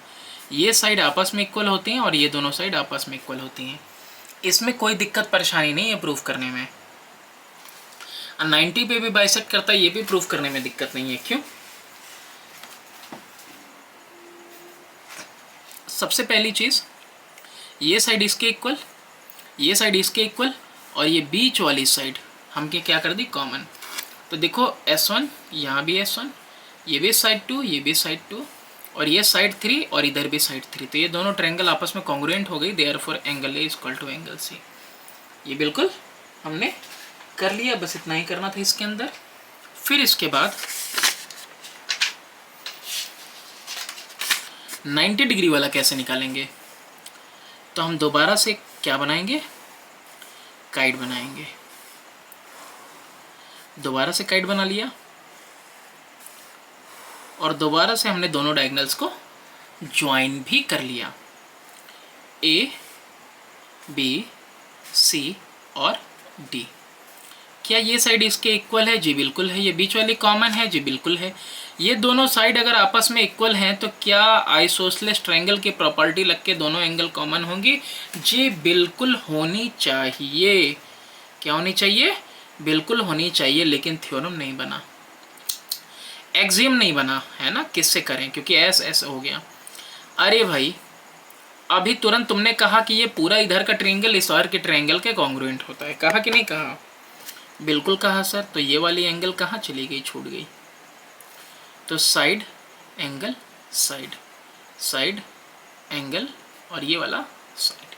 ये साइड आपस में इक्वल होती हैं और ये दोनों साइड आपस में इक्वल होती हैं। इसमें कोई दिक्कत परेशानी नहीं है प्रूफ करने में। 90 पे भी बाइसेक्ट करता है, ये भी प्रूफ करने में दिक्कत नहीं है। क्यों, सबसे पहली चीज़, ये साइड इसके इक्वल, ये साइड इसके इक्वल, और ये बीच वाली साइड हमके क्या कर दी, कॉमन। तो देखो S1, यहाँ भी S1, ये भी साइड 2, ये भी साइड 2, और ये साइड 3 और इधर भी साइड 3। तो ये दोनों ट्रायंगल आपस में कॉन्ग्रुएंट हो गई, therefore angle A is equal to angle C. ये बिल्कुल हमने कर लिया, बस इतना ही करना था इसके अंदर। फिर इसके बाद 90 डिग्री वाला कैसे निकालेंगे, तो हम दोबारा से क्या बनाएंगे, काइट बनाएंगे। दोबारा से काइट बना लिया, और दोबारा से हमने दोनों डायगोनल्स को ज्वाइन भी कर लिया, ए बी सी और डी। क्या ये साइड इसके इक्वल है, जी बिल्कुल है। ये बीच वाली कॉमन है, जी बिल्कुल है। ये दोनों साइड अगर आपस में इक्वल हैं तो क्या आइसोसेलेस ट्रायंगल की प्रॉपर्टी लग के दोनों एंगल कॉमन होंगी, जी बिल्कुल होनी चाहिए। क्या होनी चाहिए, बिल्कुल होनी चाहिए। लेकिन थ्योरम नहीं बना, एक्सियम नहीं बना, है ना, किससे करें, क्योंकि ऐसा हो गया। अरे भाई, अभी तुरंत तुमने कहा कि ये पूरा इधर का ट्रायंगल इस और के ट्रायंगल के कॉन्ग्रुएंट होता है, कहा कि नहीं कहा, बिल्कुल कहा सर। तो ये वाली एंगल कहाँ चली गई, छूट गई। तो side angle side, side angle, और ये वाला साइड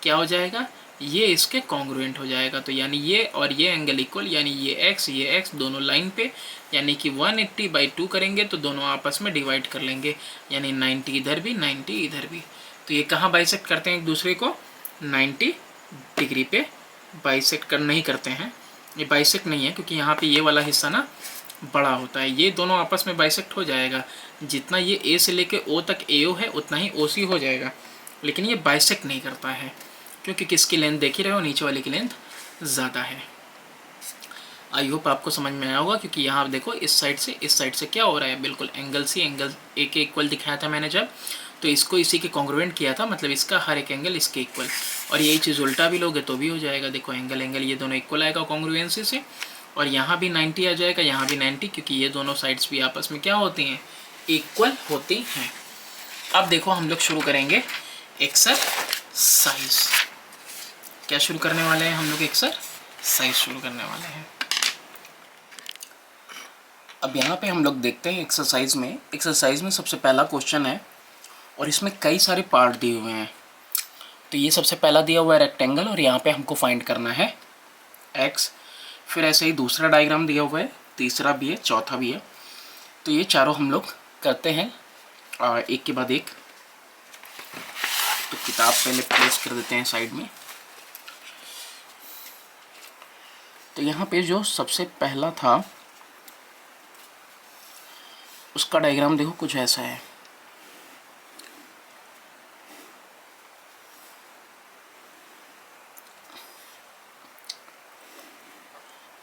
क्या हो जाएगा, ये इसके कॉन्ग्रुएंट हो जाएगा। तो यानी ये और ये एंगल इक्वल, यानी ये x दोनों लाइन पे, यानी कि 180/2 करेंगे तो दोनों आपस में डिवाइड कर लेंगे, यानी 90 इधर भी 90 इधर भी। तो ये कहाँ बाइसेक्ट करते हैं एक दूसरे को, 90 डिग्री पे बाइसेक्ट नहीं करते हैं। ये बाइसेक्ट नहीं है क्योंकि यहाँ पे ये वाला हिस्सा ना बड़ा होता है। ये दोनों आपस में बाइसेक्ट हो जाएगा, जितना ये ए से लेके ओ तक AO है उतना ही OC हो जाएगा। लेकिन ये बाइसेक्ट नहीं करता है क्योंकि किसकी लेंथ देख ही रहे हो, नीचे वाले की लेंथ ज़्यादा है। आई होप आपको समझ में आया होगा, क्योंकि यहाँ आप देखो इस साइड से क्या हो रहा है, बिल्कुल एंगल C एंगल A के इक्वल दिखाया था मैंने जब, तो इसको इसी के कॉन्ग्रुएंट किया था, मतलब इसका हर एक एंगल इसके इक्वल। और यही चीज़ उल्टा भी लोगे तो भी हो जाएगा। देखो एंगल ये दोनों इक्वल आएगा कॉन्ग्रुएंसी से, और यहाँ भी 90 आ जाएगा, यहाँ भी 90, क्योंकि ये दोनों साइड्स भी आपस में क्या होती हैं, इक्वल होती हैं। अब देखो हम लोग शुरू करेंगे एक्सरसाइज। क्या शुरू करने वाले हैं हम लोग? एक्सरसाइज शुरू करने वाले हैं। अब यहाँ पे हम लोग देखते हैं एक्सरसाइज में सबसे पहला क्वेश्चन है और इसमें कई सारे पार्ट दिए हुए हैं। तो ये सबसे पहला दिया हुआ है रेक्टेंगल और यहाँ पे हमको फाइंड करना है एक्स। फिर ऐसे ही दूसरा डायग्राम दिया हुआ है, तीसरा भी है, चौथा भी है। तो ये चारों हम लोग करते हैं एक के बाद एक। तो किताब पहले प्लेस कर देते हैं साइड में। तो यहाँ पे जो सबसे पहला था उसका डायग्राम देखो कुछ ऐसा है।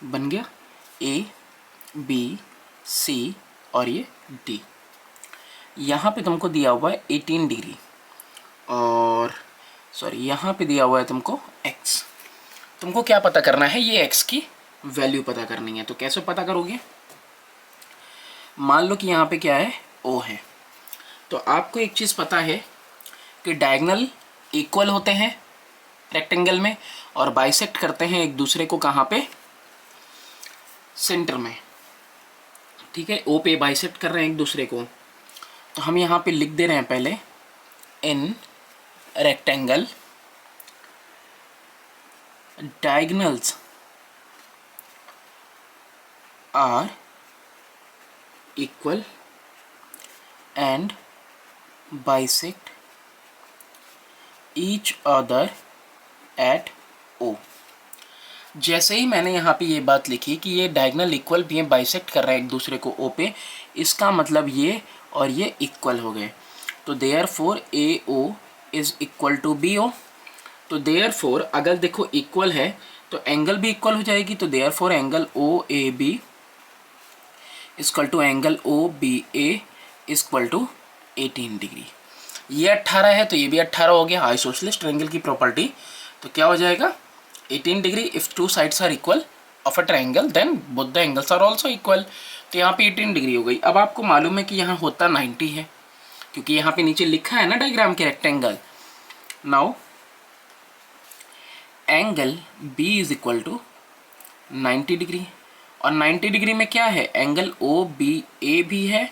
बन गया ए बी सी और ये डी। यहाँ पे तुमको दिया हुआ है 18 डिग्री और सॉरी यहाँ पे दिया हुआ है तुमको x। तुमको क्या पता करना है? ये x की वैल्यू पता करनी है। तो कैसे पता करोगे? मान लो कि यहाँ पे क्या है, O है। तो आपको एक चीज़ पता है कि डायगोनल इक्वल होते हैं रेक्टेंगल में और बाइसेक्ट करते हैं एक दूसरे को। कहाँ पे? सेंटर में। ठीक है, O पे बाइसेक्ट कर रहे हैं एक दूसरे को। तो हम यहाँ पे लिख दे रहे हैं पहले in rectangle diagonals are equal and bisect each other at O। जैसे ही मैंने यहाँ पे ये बात लिखी कि ये डायगोनल इक्वल भी है, बाइसेक्ट कर रहे हैं एक दूसरे को O पे, इसका मतलब ये और ये इक्वल हो गए। तो therefore AO is equal to BO। तो देयरफॉर अगर देखो इक्वल है तो एंगल भी इक्वल हो जाएगी। तो therefore angle OAB equal to angle OBA equal to 18 degree. ये 18 है तो ये भी 18 हो गया। आइसोसेलेस ट्रायंगल की प्रॉपर्टी। तो क्या हो जाएगा? 18 degree if two sides are equal of a triangle then both the angles are also equal. तो यहाँ पे 18 डिग्री हो गई। अब आपको मालूम है कि यहाँ होता 90 है, क्योंकि यहाँ पे नीचे लिखा है ना डायग्राम के rectangle. Now angle B is equal to 90 degree और 90 डिग्री में क्या है? एंगल OBA भी है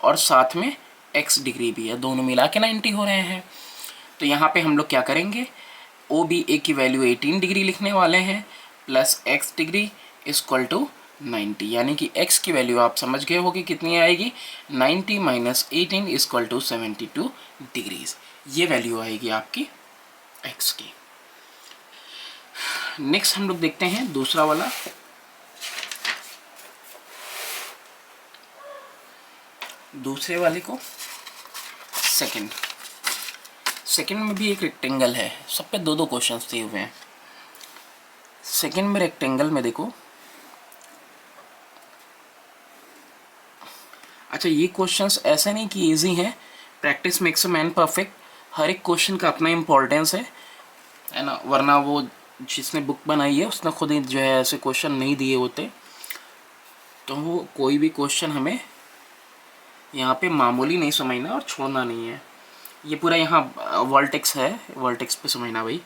और साथ में x डिग्री भी है, दोनों मिला के 90 हो रहे हैं। तो यहाँ पे हम लोग क्या करेंगे? OBA की वैल्यू 18 डिग्री लिखने वाले हैं plus x degree equal to 90, यानी कि x की वैल्यू आप समझ गए होगी कितनी आएगी? 90 माइनस 18 इक्वल टू 72 डिग्रीज। ये वैल्यू आएगी आपकी x की। नेक्स्ट हम लोग देखते हैं दूसरा वाला। दूसरे वाले को सेकंड में भी एक रेक्टेंगल है। सब पे दो दो क्वेश्चंस दिए हुए हैं। सेकंड में रेक्टेंगल में देखो, अच्छा ये क्वेश्चंस ऐसे नहीं कि इजी हैं, practice makes a man perfect. हर एक क्वेश्चन का अपना इम्पोर्टेंस है ना, वरना वो जिसने बुक बनाई है उसने खुद ही जो है ऐसे क्वेश्चन नहीं दिए होते। तो वो कोई भी क्वेश्चन हमें यहाँ पे मामूली नहीं समझना और छोड़ना नहीं है। ये पूरा यहाँ वर्टेक्स है, वर्टेक्स पे समझना भाई।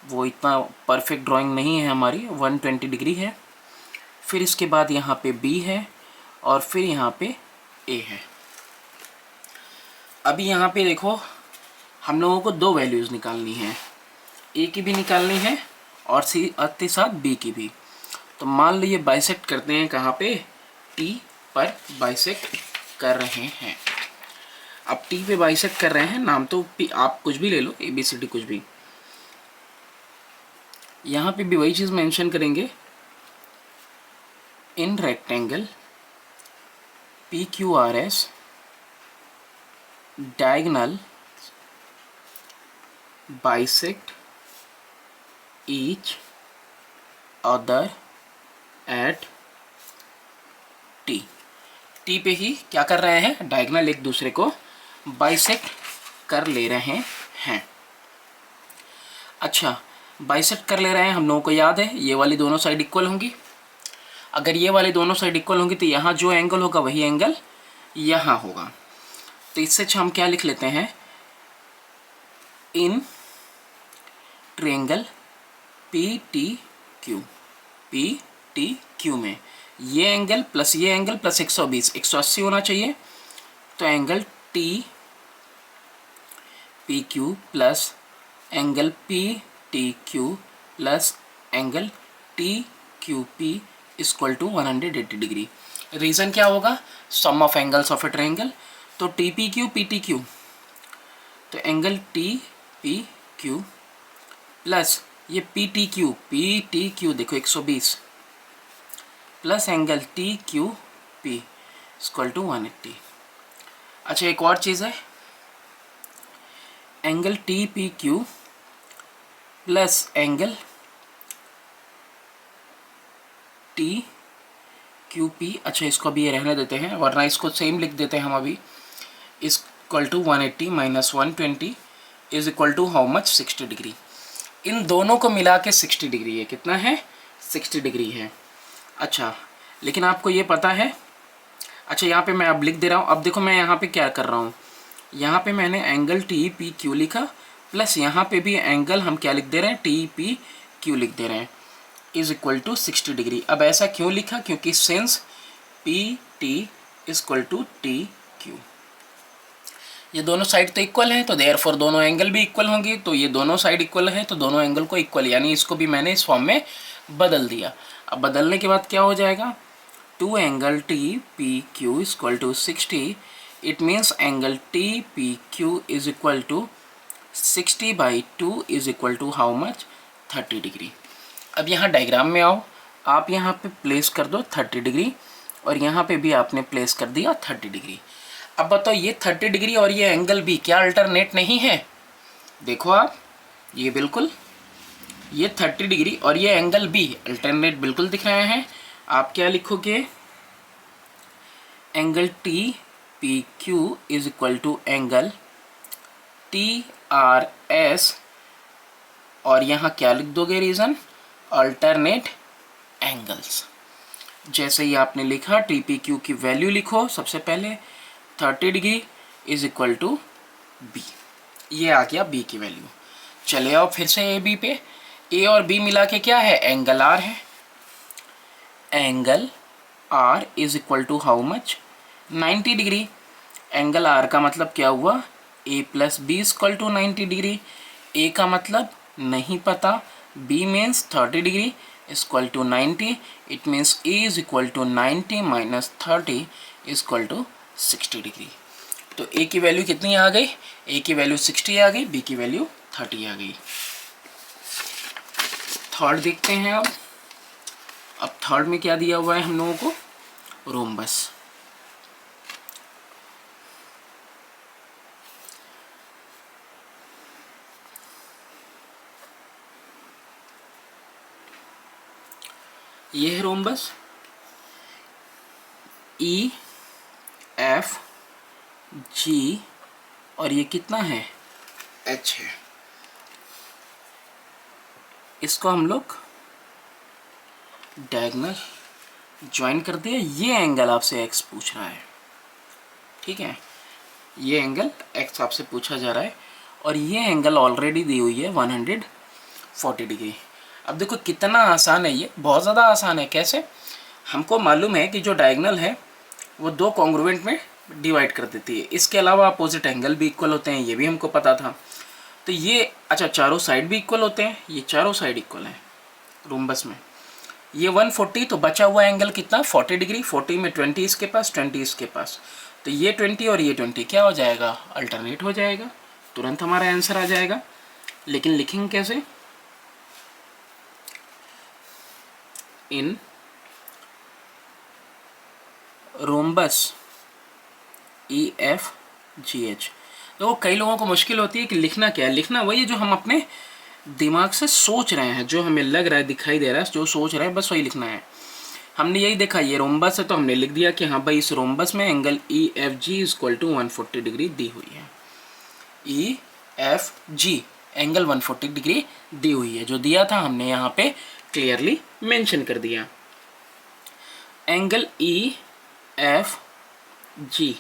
वो इतना परफेक्ट ड्राइंग नहीं है हमारी, 120 डिग्री है। फिर इसके बाद यहाँ पे B है और फिर यहाँ पे A है। अभी यहाँ पे देखो हम लोगों को दो वैल्यूज़ निकालनी है, A की भी निकालनी है और साथ ही साथ B की भी। तो मान लो ये बाइसेक्ट करते हैं, कहाँ पे? T पर बाइसेक्ट कर रहे हैं। अब T पे बाइसेक्ट कर रहे हैं, नाम तो आप कुछ भी ले लो, ABCD कुछ भी। यहाँ पे भी वही चीज़ मेंशन करेंगे, in rectangle PQRS diagonal bisect each other eight T। T पे ही क्या कर रहे हैं? डायगोनल एक दूसरे को बाइसेक्ट कर ले रहे हैं। अच्छा, बाइसेक्ट कर ले रहे हैं, हम लोगों को याद है ये वाली दोनों साइड इक्वल होंगी। अगर ये वाले दोनों साइड इक्वल होंगी तो यहाँ जो एंगल होगा वही एंगल यहाँ होगा। तो इससे अच्छा हम क्या लिख लेते हैं, इन ट्रायंगल PTQ, PTQ में ये एंगल प्लस ये एंगल प्लस 120 180 होना चाहिए। तो angle TPQ plus angle PTQ प्लस angle TQP equal to 180 degree. Reason क्या होगा, sum of angles of a triangle. तो TPQ PTQ, तो एंगल TPQ प्लस ये PTQ देखो 120 plus angle TQP equal to 180। अच्छा एक और चीज़ है, angle TPQ plus angle TQP, अच्छा इसको अभी ये रहने देते हैं वरना इसको सेम लिख देते हैं हम अभी, equal to 180 minus 120 is equal to how much, 60 degree. इन दोनों को मिला के 60 डिग्री है, कितना है, 60 डिग्री है। अच्छा लेकिन आपको ये पता है, अच्छा यहाँ पे मैं अब लिख दे रहा हूँ। अब देखो मैं यहाँ पे क्या कर रहा हूँ, यहाँ पे मैंने एंगल TPQ लिखा प्लस यहाँ पे भी एंगल हम क्या लिख दे रहे हैं, TPQ लिख दे रहे हैं, इज इक्वल टू 60 डिग्री। अब ऐसा क्यों लिखा, क्योंकि since PT equal to TQ, ये दोनों साइड तो इक्वल है तो देयरफॉर दोनों एंगल भी इक्वल होंगे। तो ये दोनों साइड इक्वल है तो दोनों एंगल को इक्वल, यानी इसको भी मैंने इस फॉर्म में बदल दिया। अब बदलने के बाद क्या हो जाएगा, 2 angle TPQ equal to 60, it means angle TPQ is equal to 60/2 is equal to how much, 30 degree. अब यहाँ डायग्राम में आओ, आप यहाँ पे प्लेस कर दो 30 डिग्री और यहाँ पे भी आपने प्लेस कर दिया 30 डिग्री। अब बताओ ये 30 डिग्री और ये एंगल भी क्या अल्टरनेट नहीं है, देखो आप ये बिल्कुल, ये 30 डिग्री और ये एंगल भी अल्टरनेट बिल्कुल दिख रहे हैं। आप क्या लिखोगे, angle TPQ is equal to angle TRS और यहाँ क्या लिख दोगे, रीज़न अल्टरनेट एंगल्स। जैसे ही आपने लिखा TPQ की वैल्यू लिखो सबसे पहले 30 degree is equal to B, ये आ गया B की वैल्यू। चले आओ फिर से AB पे, A और B मिला के क्या है, एंगल R है। Angle R is equal to how much, 90 degree. Angle R का मतलब क्या हुआ, A plus B equal to 90 degree. A का मतलब नहीं पता, B means 30 degree equal to 90, it means A is equal to 90 minus 30 equal to 60 degree. तो A की वैल्यू कितनी आ गई, A की वैल्यू 60 आ गई, B की वैल्यू 30 आ गई। थर्ड देखते हैं अब थर्ड में क्या दिया हुआ है हम लोगों को, रोम्बस। ये है रोम्बस, EFG और ये कितना है, H है। इसको हम लोग डायगोनल ज्वाइन कर दिया। ये एंगल आपसे x पूछ रहा है, ठीक है, ये एंगल x आपसे पूछा जा रहा है और ये एंगल ऑलरेडी दी हुई है 140 डिग्री। अब देखो कितना आसान है, ये बहुत ज़्यादा आसान है। कैसे, हमको मालूम है कि जो डायगोनल है वो दो कॉन्ग्रुएंट में डिवाइड कर देती है, इसके अलावा अपोजिट एंगल भी इक्वल होते हैं, ये भी हमको पता था। तो ये अच्छा चारों साइड भी इक्वल होते हैं, ये चारों साइड इक्वल हैं रोम्बस में। ये 140 तो बचा हुआ एंगल कितना, 40 डिग्री। 40 में 20 इसके पास, 20 इसके पास, तो ये 20 और ये 20 क्या हो जाएगा, अल्टरनेट हो जाएगा, तुरंत हमारा आंसर आ जाएगा। लेकिन लिखेंगे कैसे, इन रोम्बस EFGH। तो कई लोगों को मुश्किल होती है कि लिखना क्या है। लिखना वही है जो हम अपने दिमाग से सोच रहे हैं, जो हमें लग रहा है, दिखाई दे रहा है, जो सोच रहे हैं बस वही लिखना है। हमने यही देखा ये रोम्बस है तो हमने लिख दिया कि हाँ भाई इस रोम्बस में angle EFG equal to 140 degree दी हुई है। EFG एंगल 140 डिग्री दी हुई है, जो दिया था हमने यहाँ पे क्लियरली मेंशन कर दिया। Angle E F G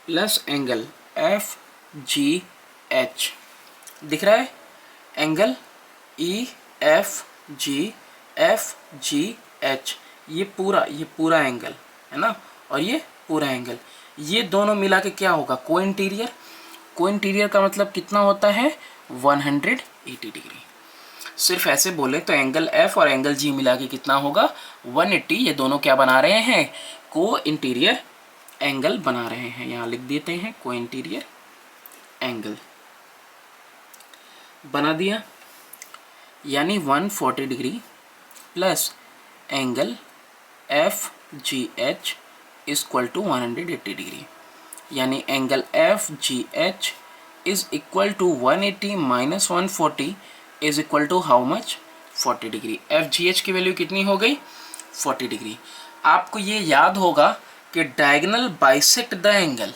plus angle F G H दिख रहा है। Angle E F G H, ये पूरा एंगल है ना, और ये पूरा एंगल, ये दोनों मिला के क्या होगा, को इंटीरियर। को इंटीरियर का मतलब कितना होता है, 180 डिग्री। सिर्फ ऐसे बोले तो एंगल एफ और एंगल जी मिला के कितना होगा, 180। ये दोनों क्या बना रहे हैं, को इंटीरियर एंगल बना रहे हैं। यहाँ लिख देते हैं को इंटीरियर एंगल बना दिया, यानी 140 degree plus angle F G H equal to 180 degree, यानी angle F G H is equal to 180 minus 140 is equal to how much, 40 degree. F G H की वैल्यू कितनी हो गई, 40 डिग्री। आपको ये याद होगा कि डायगोनल बाइसेक्ट द एंगल,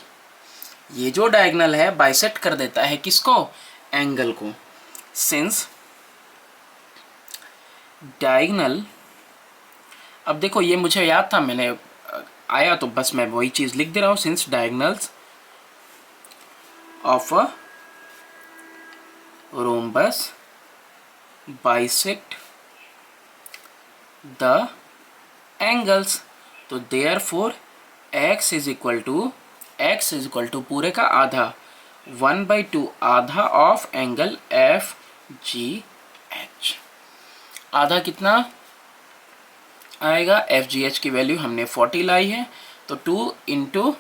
ये जो डायगोनल है बाइसेक्ट कर देता है किसको, एंगल को। सिंस डायगोनल, अब देखो ये मुझे याद था, मैंने आया तो बस मैं वही चीज़ लिख दे रहा हूँ। Since diagonals of a rhombus bisect the angles, तो therefore x is equal to पूरे का आधा, 1/2 आधा of angle F G H. आधा कितना आएगा, एफ जी एच की वैल्यू हमने 40 लाई है, तो 2 इंटू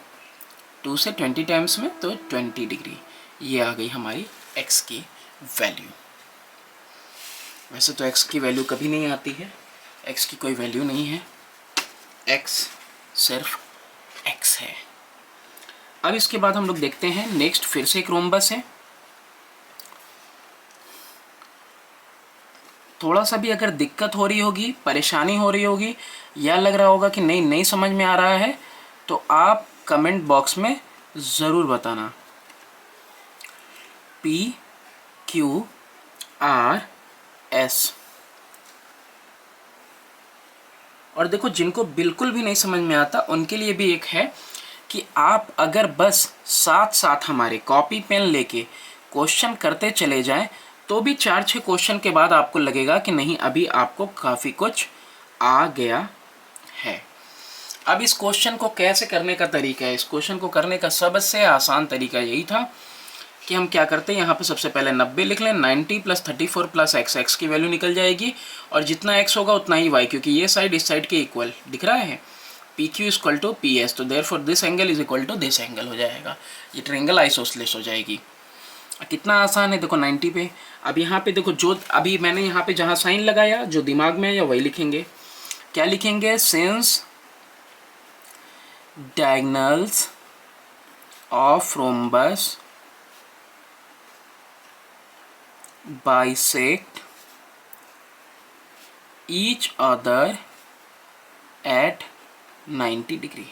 2 से 20 टाइम्स में, तो 20 डिग्री। ये आ गई हमारी x की वैल्यू। वैसे तो x की वैल्यू कभी नहीं आती है, x की कोई वैल्यू नहीं है, x सिर्फ x है। अब इसके बाद हम लोग देखते हैं नेक्स्ट, फिर से एक रोम्बस है। थोड़ा सा भी अगर दिक्कत हो रही होगी, परेशानी हो रही होगी, या लग रहा होगा कि नहीं समझ में आ रहा है, तो आप कमेंट बॉक्स में ज़रूर बताना। P Q R S। और देखो जिनको बिल्कुल भी नहीं समझ में आता उनके लिए भी एक है कि आप अगर बस साथ साथ हमारे कॉपी पेन लेके क्वेश्चन करते चले जाएं, तो भी 4-6 क्वेश्चन के बाद आपको लगेगा कि नहीं अभी आपको काफ़ी कुछ आ गया है। अब इस क्वेश्चन को कैसे करने का तरीका है, इस क्वेश्चन को करने का सबसे आसान तरीका यही था कि हम क्या करते हैं, यहाँ पे सबसे पहले 90 लिख लें, 90 प्लस 34 प्लस एक्स, एक्स की वैल्यू निकल जाएगी, और जितना एक्स होगा उतना ही वाई, क्योंकि ये साइड इस साइड के इक्वल दिख रहा है। P Q equal to P S, तो therefore this angle is equal to this angle हो जाएगा, ये ट्रायंगल आइसोसेलेस हो जाएगी। कितना आसान है, देखो 90 पे। अब यहाँ पे देखो, जो अभी मैंने यहाँ पे जहाँ साइन लगाया, जो दिमाग में है या वही लिखेंगे। क्या लिखेंगे, since diagonals of rhombus bisect each other at 90 degree,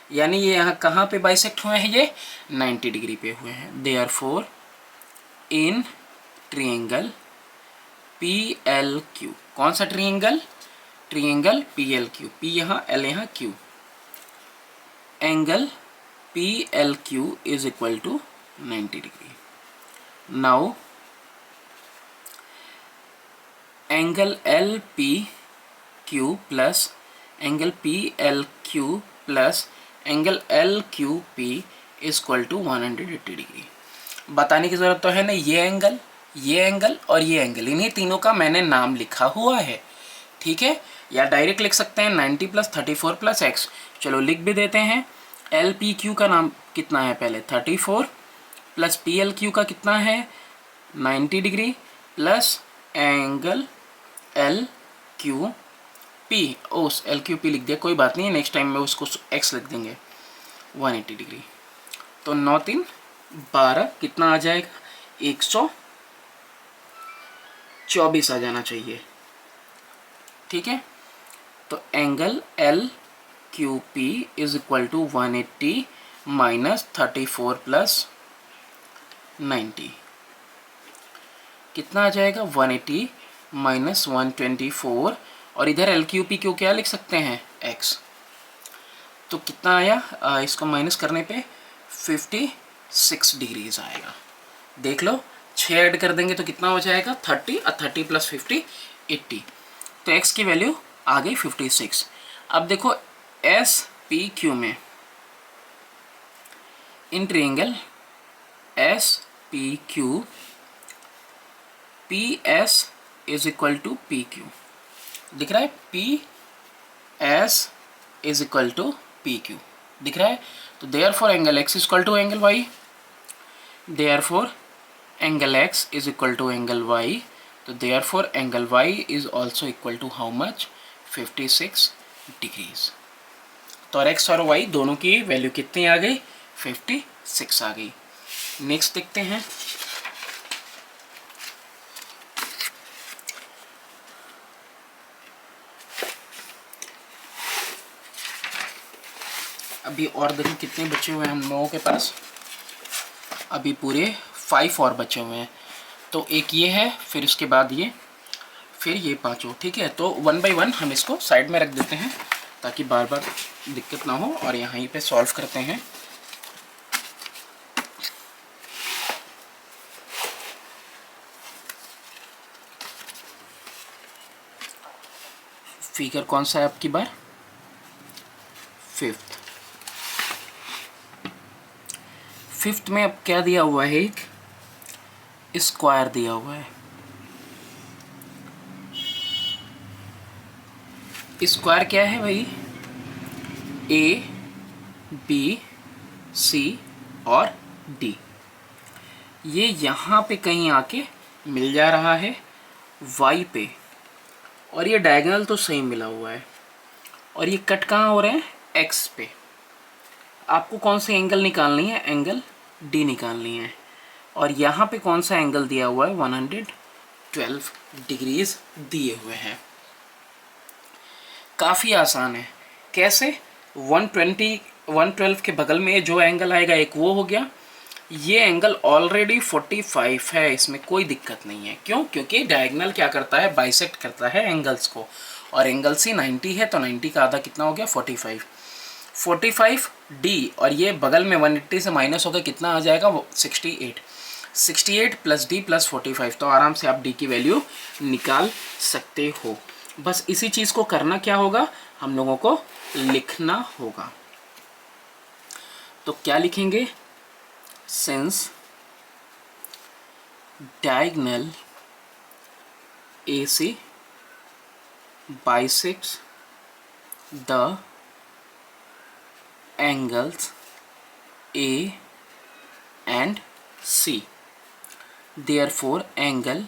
यानी ये यहाँ कहाँ पे बाइसेक्ट हुए हैं, ये 90 डिग्री पे हुए हैं। देयरफॉर इन ट्रायंगल PLQ, कौन सा ट्रायंगल, ट्रायंगल PLQ, P यहाँ, L यहाँ, Q, angle PLQ is equal to 90 degree. Now angle LPQ plus angle PLQ plus angle LQP equal to 180 degree. बताने की ज़रूरत तो है नहीं, ये एंगल और ये एंगल, इन्हीं तीनों का मैंने नाम लिखा हुआ है, ठीक है। या डायरेक्ट लिख सकते हैं 90 प्लस 34 प्लस एक्स, चलो लिख भी देते हैं। LPQ का नाम कितना है, पहले 34 प्लस PLQ का कितना है, 90 डिग्री प्लस एंगल LQP, उस LQP लिख दिया, कोई बात नहीं है, नेक्स्ट टाइम में उसको x लिख देंगे, 180 डिग्री। तो 9 3 12 कितना आ जाएगा, 124 आ जाना चाहिए, ठीक है। तो angle LQP is equal to 180 minus 34 plus 90, कितना आ जाएगा, 180 माइनस 124, और इधर LQP को क्या लिख सकते हैं, x, तो कितना आया, इसको माइनस करने पे 56 डिग्रीज आएगा। देख लो 6 ऐड कर देंगे तो कितना हो जाएगा 30, और 30 प्लस 50 80। तो x की वैल्यू आ गई 56। अब देखो एस पी क्यू में in triangle S P Q P S is equal to P Q, दिख रहा है, P S is equal to P Q दिख रहा है। तो therefore angle X is equal to angle Y, therefore angle X is equal to angle Y, तो therefore angle Y is also equal to how much 56 degrees. तो और एक्स और वाई दोनों की वैल्यू कितनी आ गई 56 आ गई। नेक्स्ट देखते हैं, अभी और देखो कितने बचे हुए हैं हम लोगों के पास, अभी पूरे 5 और बचे हुए हैं। तो एक ये है, फिर उसके बाद ये, फिर ये पांचों, ठीक है। तो 1 बाय 1 हम इसको साइड में रख देते हैं ताकि बार बार दिक्कत ना हो, और यहाँ पे सॉल्व करते हैं। फिगर कौन सा है आपकी बार, 5th में अब क्या दिया हुआ है, एक स्क्वायर दिया हुआ है। स्क्वायर क्या है भाई, ए बी सी और डी, ये यहाँ पे कहीं आके मिल जा रहा है वाई पे, और ये डायगोनल तो सेम मिला हुआ है, और ये कट कहाँ हो रहे हैं एक्स पे। आपको कौन सी एंगल निकालनी है, एंगल डी निकालनी है, और यहाँ पे कौन सा एंगल दिया हुआ है 112 डिग्रीज दिए हुए हैं। काफ़ी आसान है, कैसे, 112 के बगल में जो एंगल आएगा एक वो हो गया, ये एंगल ऑलरेडी 45 है, इसमें कोई दिक्कत नहीं है। क्यों, क्योंकि डायगोनल क्या करता है, बाइसेक्ट करता है एंगल्स को, और एंगल सी 90 है, तो 90 का आधा कितना हो गया 45 डी, और ये बगल में 180 से माइनस होकर कितना आ जाएगा 68 प्लस डी प्लस 45, तो आराम से आप डी की वैल्यू निकाल सकते हो। बस इसी चीज़ को करना क्या होगा, हम लोगों को लिखना होगा। तो क्या लिखेंगे, since diagonal AC bisects the angles A and C, therefore angle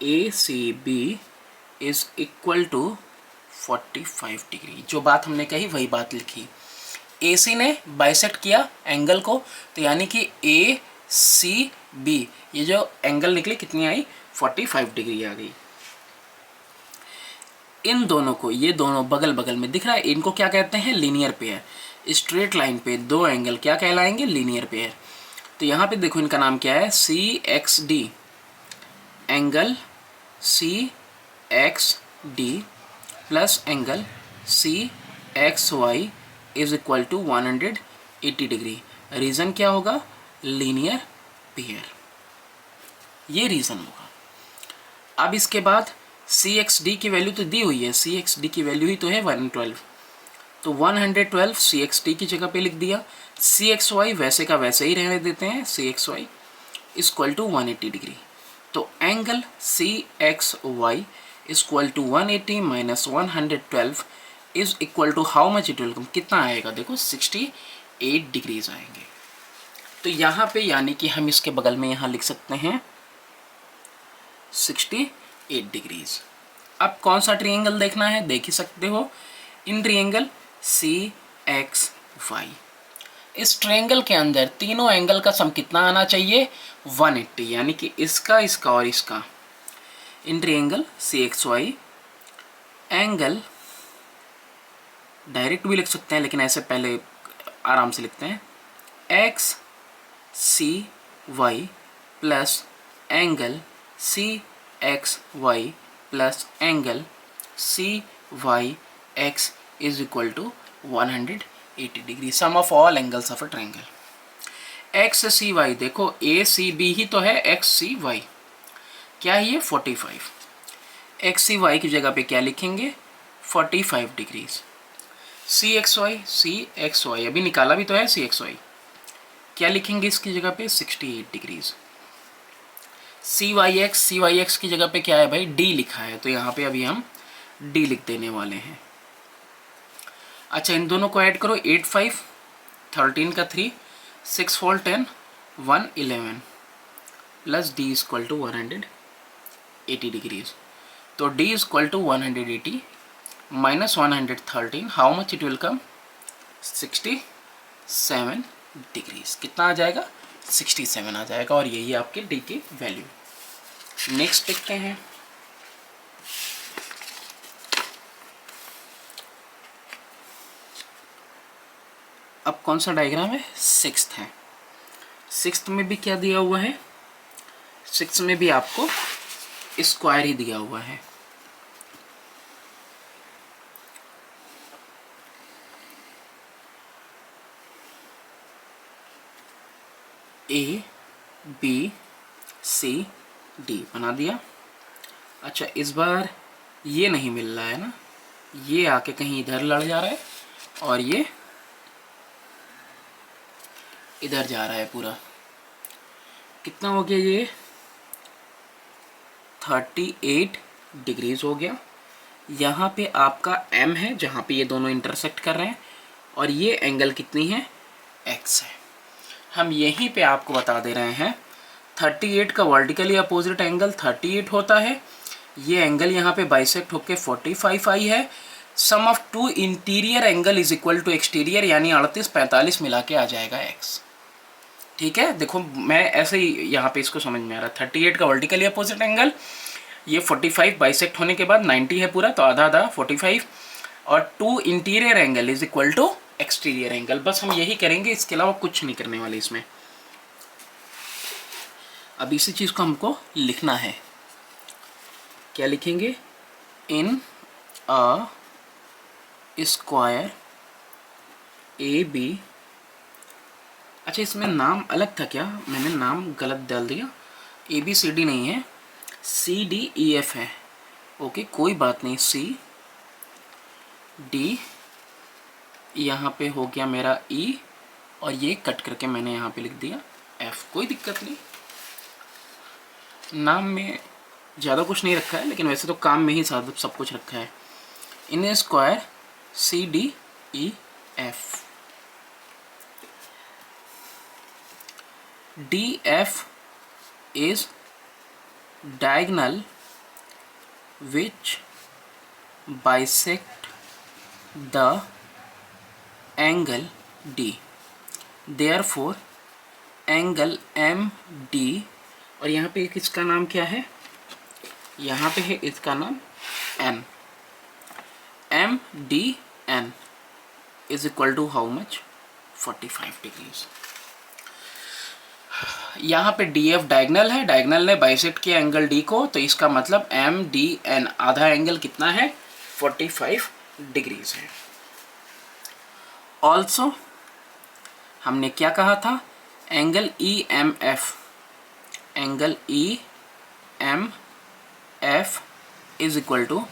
ACB is equal to 45 degree. जो बात हमने कही वही बात लिखी, AC ने बाइसेक्ट किया एंगल को, तो यानी कि ACB ये जो एंगल निकली कितनी आई 45 डिग्री आ गई। इन दोनों को, ये दोनों बगल बगल में दिख रहा है, इनको क्या कहते हैं, लीनियर पेयर। स्ट्रेट लाइन पे दो एंगल क्या कहलाएंगे, लीनियर पेयर। तो यहाँ पे देखो इनका नाम क्या है, CXD, angle CXD plus angle CXY is equal to 180 degree. Reason क्या होगा, लीनियर पेयर, ये रीज़न होगा। अब इसके बाद CXD की वैल्यू तो दी हुई है, CXD की वैल्यू ही तो है 112, तो 112 CXD की जगह पे लिख दिया। CXY वैसे का वैसे ही रहने देते हैं, CXY इक्वल टू 180 डिग्री। तो angle CXY equal to 180 minus 112 is equal to how much, it will come, कितना आएगा देखो 68 डिग्रीज आएंगे। तो यहाँ पे यानी कि हम इसके बगल में यहाँ लिख सकते हैं 68 डिग्रीज। अब कौन सा ट्रायंगल देखना है, देख ही सकते हो, इन ट्रायंगल CXY। इस ट्रायंगल के अंदर तीनों एंगल का सम कितना आना चाहिए 180, यानी कि इसका, इसका और इसका। In triangle CXY angle direct भी लिख सकते हैं, लेकिन ऐसे पहले आराम से लिखते हैं, XCY plus angle CXY plus angle CYX is equal to 180 80 degree, sum of all angles of a triangle. X C Y, देखो ए सी बी ही तो है, एक्स सी वाई क्या है ये 45। एक्स सी वाई की जगह पे क्या लिखेंगे 45 डिग्रीज। सी एक्स वाई अभी निकाला भी तो है, सी एक्स वाई क्या लिखेंगे इसकी जगह पे 68 डिग्रीज। सी वाई एक्स की जगह पे क्या है भाई डी लिखा है, तो यहाँ पे अभी हम डी लिख देने वाले हैं। अच्छा इन दोनों को ऐड करो, 8 5 13 का 3 6 4 10 1 11 plus D is equal to 180 degrees. तो D is equal to 180 minus 113, how much it will come 67 degrees. कितना आ जाएगा 67 आ जाएगा, और यही आपके डी की वैल्यू। नेक्स्ट देखते हैं। अब कौन सा डायग्राम है, सिक्स्थ है। सिक्स्थ में भी क्या दिया हुआ है, सिक्स्थ में भी आपको स्क्वायर ही दिया हुआ है। ए बी सी डी बना दिया। अच्छा इस बार ये नहीं मिल रहा है ना, ये आके कहीं इधर लड़ जा रहा है और ये इधर जा रहा है पूरा। कितना हो गया ये 38 डिग्रीज हो गया। यहाँ पे आपका m है जहाँ पे ये दोनों इंटरसेक्ट कर रहे हैं, और ये एंगल कितनी है x है। हम यहीं पे आपको बता दे रहे हैं 38 का वर्टिकली अपोजिट एंगल 38 होता है। ये एंगल यहाँ पे बाइसेक्ट होके 45 आई है। Sum of two interior angle is equal to exterior, यानी 38 45 मिला के आ जाएगा x। ठीक है, देखो मैं ऐसे ही यहाँ पे इसको समझ में आ रहा है। 38 का वर्टिकली अपोजिट एंगल, ये 45 बाइसेक्ट होने के बाद 90 है पूरा, तो आधा आधा 45, और two interior angle is equal to exterior angle. बस हम यही करेंगे, इसके अलावा कुछ नहीं करने वाले इसमें। अब इसी चीज़ को हमको लिखना है। क्या लिखेंगे, इन अ स्क्वायर ए बी। अच्छा इसमें नाम अलग था क्या, मैंने नाम गलत डाल दिया। ए बी सी डी नहीं है, सी डी ई एफ है। ओके कोई बात नहीं, सी डी यहाँ पे हो गया मेरा ई, और ये कट करके मैंने यहाँ पे लिख दिया एफ। कोई दिक्कत नहीं, नाम में ज़्यादा कुछ नहीं रखा है, लेकिन वैसे तो काम में ही सब कुछ रखा है। In square C D E F. DF is diagonal which bisect the angle D. Therefore angle MD, और यहाँ पे किसका नाम क्या है, यहाँ पे है इसका नाम N, MDN is equal to how much 45 degrees. यहाँ पे DF डायगनल है, डायगनल ने बाइसेक्ट किया एंगल D को, तो इसका मतलब MDN आधा एंगल कितना है 45 डिग्रीज है। ऑल्सो हमने क्या कहा था, angle EMF, angle EMF is equal to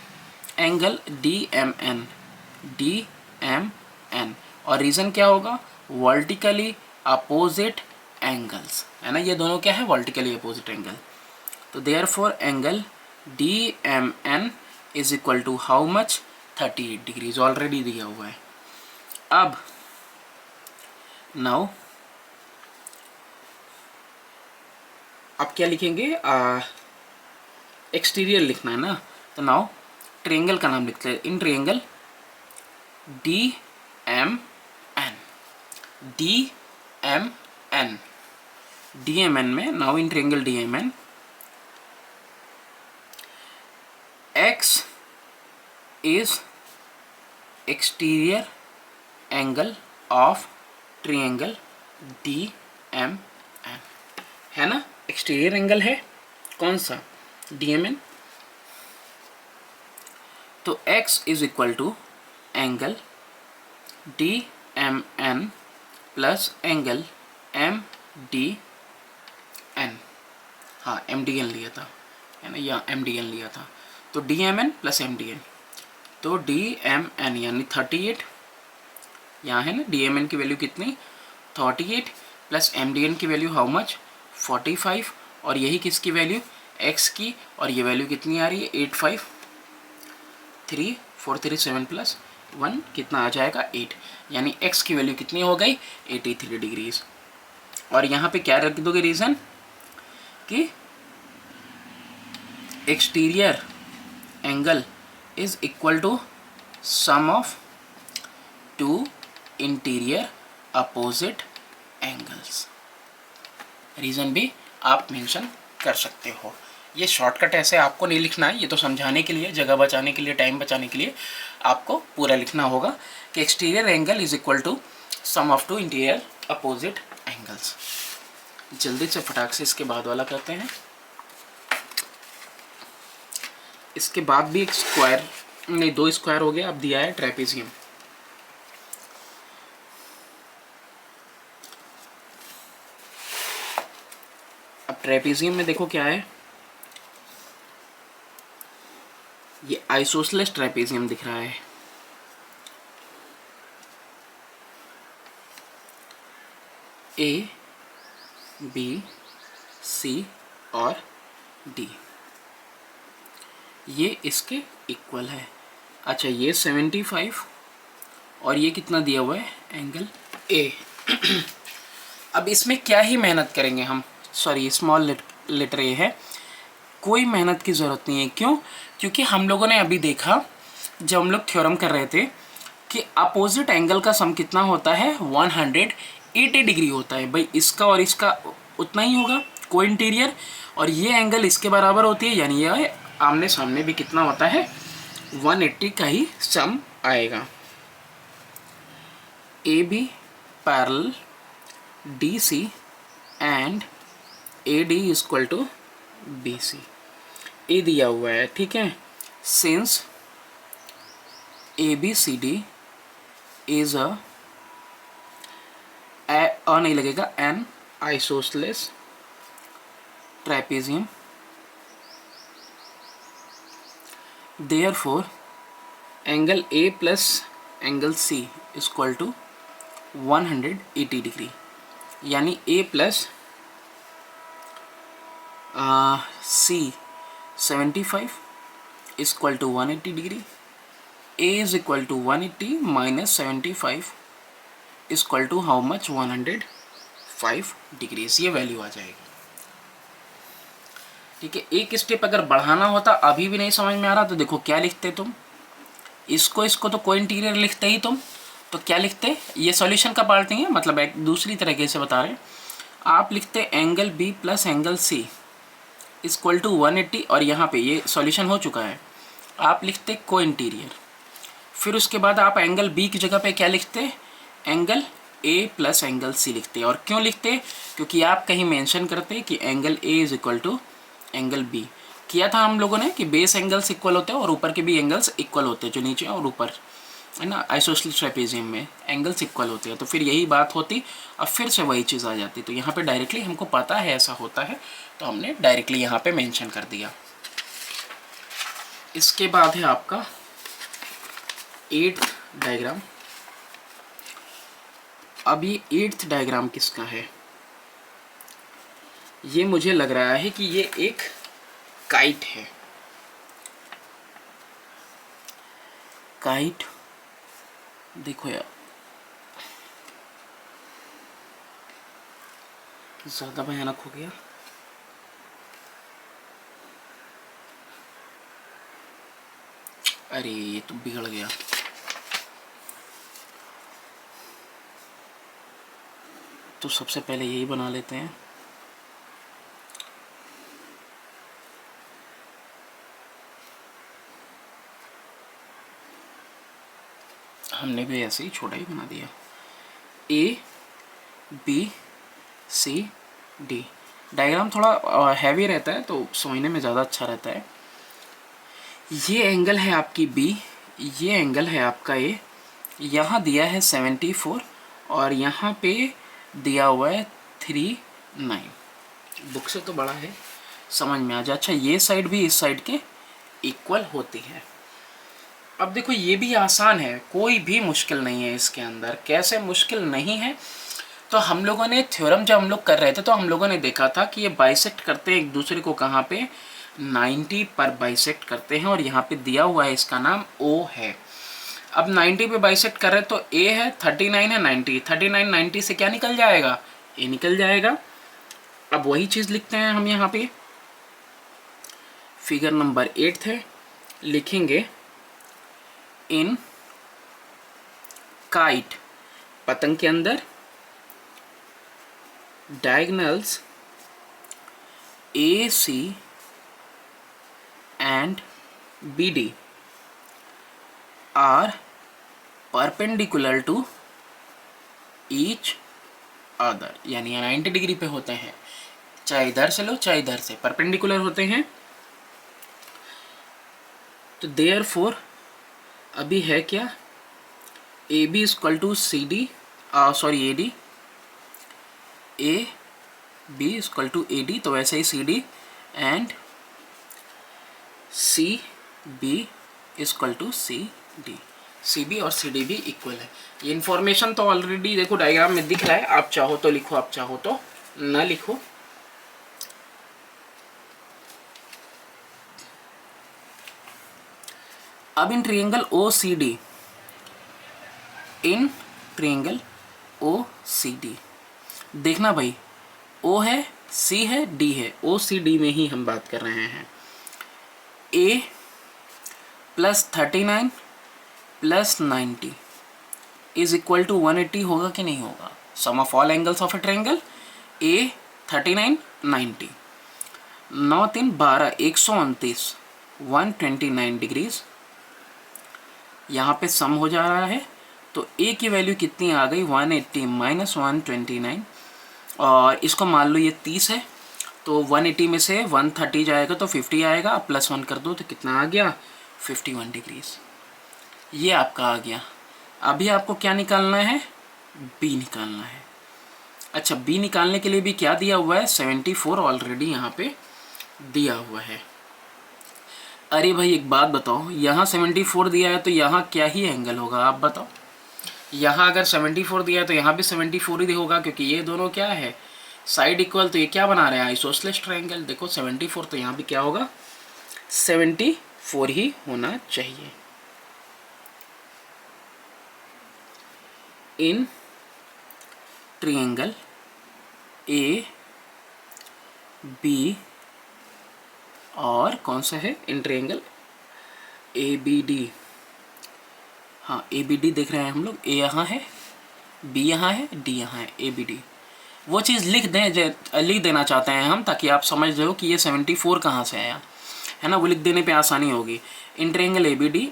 angle DMN, DMN, और रीज़न क्या होगा, वर्टिकली अपोजिट एंगल्स है ना, ये दोनों क्या है वर्टिकली अपोजिट एंगल। तो therefore angle DMN is equal to how much 38 degrees, already दिया हुआ है। अब नाउ आप क्या लिखेंगे, एक्सटीरियर लिखना है ना, तो नाउ ट्रायंगल का नाम लिखते हैं। इन ट्रायंगल DMN में, now in triangle DMN X is exterior angle of triangle DMN, है ना, एक्सटीरियर एंगल है कौन सा DMN। तो X is equal to angle DMN M N plus angle M D N, हाँ एम डी एन लिया था है ना, या एम डी एन लिया था, तो D M N plus M D N, तो डी एम एन यानी 38, यहाँ है ना डी एम एन की वैल्यू कितनी 38 प्लस एम डी एन की वैल्यू हाउ मच 45, और यही किसकी वैल्यू x की, और ये वैल्यू कितनी आ रही है 853,437 प्लस 1 कितना आ जाएगा 8, यानी x की वैल्यू कितनी हो गई 83 डिग्रीज। और यहाँ पे क्या रख दोगे रीज़न कि exterior angle is equal to sum of two interior opposite angles. Reason भी आप मेंशन कर सकते हो। ये शॉर्टकट ऐसे आपको नहीं लिखना है, ये तो समझाने के लिए, जगह बचाने के लिए, टाइम बचाने के लिए आपको पूरा लिखना होगा कि exterior angle is equal to sum of two interior opposite angles. जल्दी से फटाक से इसके बाद वाला करते हैं। इसके बाद भी एक स्क्वायर, नहीं 2 स्क्वायर हो गया, अब दिया है ट्रेपेजियम। अब ट्रेपेजियम में देखो क्या है, ये आइसोसेलेस ट्रेपेजियम दिख रहा है। ए बी सी और डी ये इसके इक्वल है। अच्छा ये 75 और ये कितना दिया हुआ है एंगल ए। अब इसमें क्या ही मेहनत करेंगे हम, सॉरी स्मॉल लेटर ए है, कोई मेहनत की ज़रूरत नहीं है। क्यों? क्योंकि हम लोगों ने अभी देखा जब हम लोग थ्योरम कर रहे थे कि अपोजिट एंगल का सम कितना होता है 180 डिग्री होता है। भाई इसका और इसका उतना ही होगा को इंटीरियर, और ये एंगल इसके बराबर होती है, यानी यह आमने सामने भी कितना होता है 180 का ही सम आएगा। A B parallel D C and A D equal to B C, A दिया हुआ है, ठीक है। Since A B C D is a नहीं लगेगा an isosceles trapezium, therefore angle A plus angle C equal to 180 degree, यानी A plus C 75 equal to 180 degree, A is equal to 180 minus 75 equal to how much 105 degrees, ये वैल्यू आ जाएगी। ठीक है, एक स्टेप अगर बढ़ाना होता, अभी भी नहीं समझ में आ रहा तो देखो क्या लिखते तुम, इसको तो को इंटीरियर लिखते ही तुम, तो क्या लिखते, ये सॉल्यूशन का पार्ट नहीं है, मतलब एक दूसरी तरीके से बता रहे हैं। आप लिखते angle B plus angle C equal to 180, और यहाँ पे ये सॉल्यूशन हो चुका है, आप लिखते को इंटीरियर। फिर उसके बाद आप एंगल बी की जगह पे क्या लिखते, angle A plus angle C लिखते। और क्यों लिखते, क्योंकि आप कहीं मेंशन करते कि angle A is equal to angle B. किया था हम लोगों ने कि बेस एंगल्स इक्वल होते हैं और ऊपर के भी एंगल्स इक्वल होते हैं, जो नीचे और ऊपर है ना आइसोसेलेस ट्रेपेजियम में एंगल्स इक्वल होते हैं, तो फिर यही बात होती, अब फिर से वही चीज़ आ जाती। तो यहाँ पे डायरेक्टली हमको पता है ऐसा होता है, तो हमने डायरेक्टली यहाँ पे मेंशन कर दिया। इसके बाद है आपका 8th डायग्राम। अब ये 8th डायग्राम किसका है, ये मुझे लग रहा है कि ये एक काइट है। काइट देखो यार, ज़्यादा भयानक हो गया। अरे ये तो बिगड़ गया। तो सबसे पहले यही बना लेते हैं। हमने भी ऐसे ही छोटा ही बना दिया। A B C D, diagram थोड़ा हैवी रहता है तो समझने में ज़्यादा अच्छा रहता है। ये एंगल है आपकी बी, ये एंगल है आपका ए, यहाँ दिया है 74 और यहाँ पे दिया हुआ है 39। बुक से तो बड़ा है, समझ में आ जाए। अच्छा, ये साइड भी इस साइड के इक्वल होती है। अब देखो ये भी आसान है, कोई भी मुश्किल नहीं है इसके अंदर। कैसे मुश्किल नहीं है? तो हम लोगों ने थ्योरम जब हम लोग कर रहे थे तो हम लोगों ने देखा था कि ये बाइसेक्ट करते हैं एक दूसरे को, कहाँ पे? 90 पर बाइसेक्ट करते हैं और यहाँ पे दिया हुआ है इसका नाम O है। अब 90 पे बाइसेक्ट कर रहे हैं तो A है, 39 है, 90। 39 90 से क्या निकल जाएगा? A निकल जाएगा। अब वही चीज़ लिखते हैं हम यहाँ पे, फिगर नंबर 8 है, लिखेंगे इन काइट, पतंग के अंदर diagonals AC and BD are perpendicular to each other, यानी 90 डिग्री पे होते हैं। चाहे इधर से लो चाहे इधर से, परपेंडिकुलर होते हैं। तो देयरफॉर अभी है क्या? AB equal to CD, sorry AD, AB equal to AD, तो वैसे ही CD and CB equal to CD। CB और CD भी इक्वल है। ये इन्फॉर्मेशन तो ऑलरेडी देखो डायग्राम में दिख रहा है, आप चाहो तो लिखो, आप चाहो तो ना लिखो। अब in triangle OCD, in triangle OCD देखना भाई, O है, C है, D है, OCD में ही हम बात कर रहे हैं। A plus 39 plus 90 is equal to 180 होगा कि नहीं होगा? Sum of all angles of a triangle A 39 90, 9 3 12 129 129 degrees. यहाँ पे सम हो जा रहा है तो A की वैल्यू कितनी आ गई? 180 माइनस 129, और इसको मान लो ये 30 है तो 180 में से 130 जाएगा तो 50 आएगा, अब प्लस 1 कर दो तो कितना आ गया? 51 डिग्रीज। ये आपका आ गया। अभी आपको क्या निकालना है? B निकालना है। अच्छा, B निकालने के लिए भी क्या दिया हुआ है? 74 ऑलरेडी यहाँ पे दिया हुआ है। अरे भाई एक बात बताओ, यहाँ 74 दिया है तो यहाँ क्या ही एंगल होगा आप बताओ? यहाँ अगर 74 दिया है तो यहाँ भी 74 ही होगा, क्योंकि ये दोनों क्या है? Side equal. तो ये क्या बना रहे हैं? Isosceles triangle. देखो 74, तो यहाँ भी क्या होगा? 74 ही होना चाहिए। इन ट्रायंगल AB और कौन सा है? इन ट्रायंगल ABD। हाँ, ABD देख रहे हैं हम लोग। A यहाँ है, B यहाँ है, D यहाँ है, ABD। वो चीज़ लिख देना चाहते हैं हम, ताकि आप समझ रहे हो कि ये 74 कहाँ से आया, है ना? वो लिख देने पे आसानी होगी। In triangle ABD,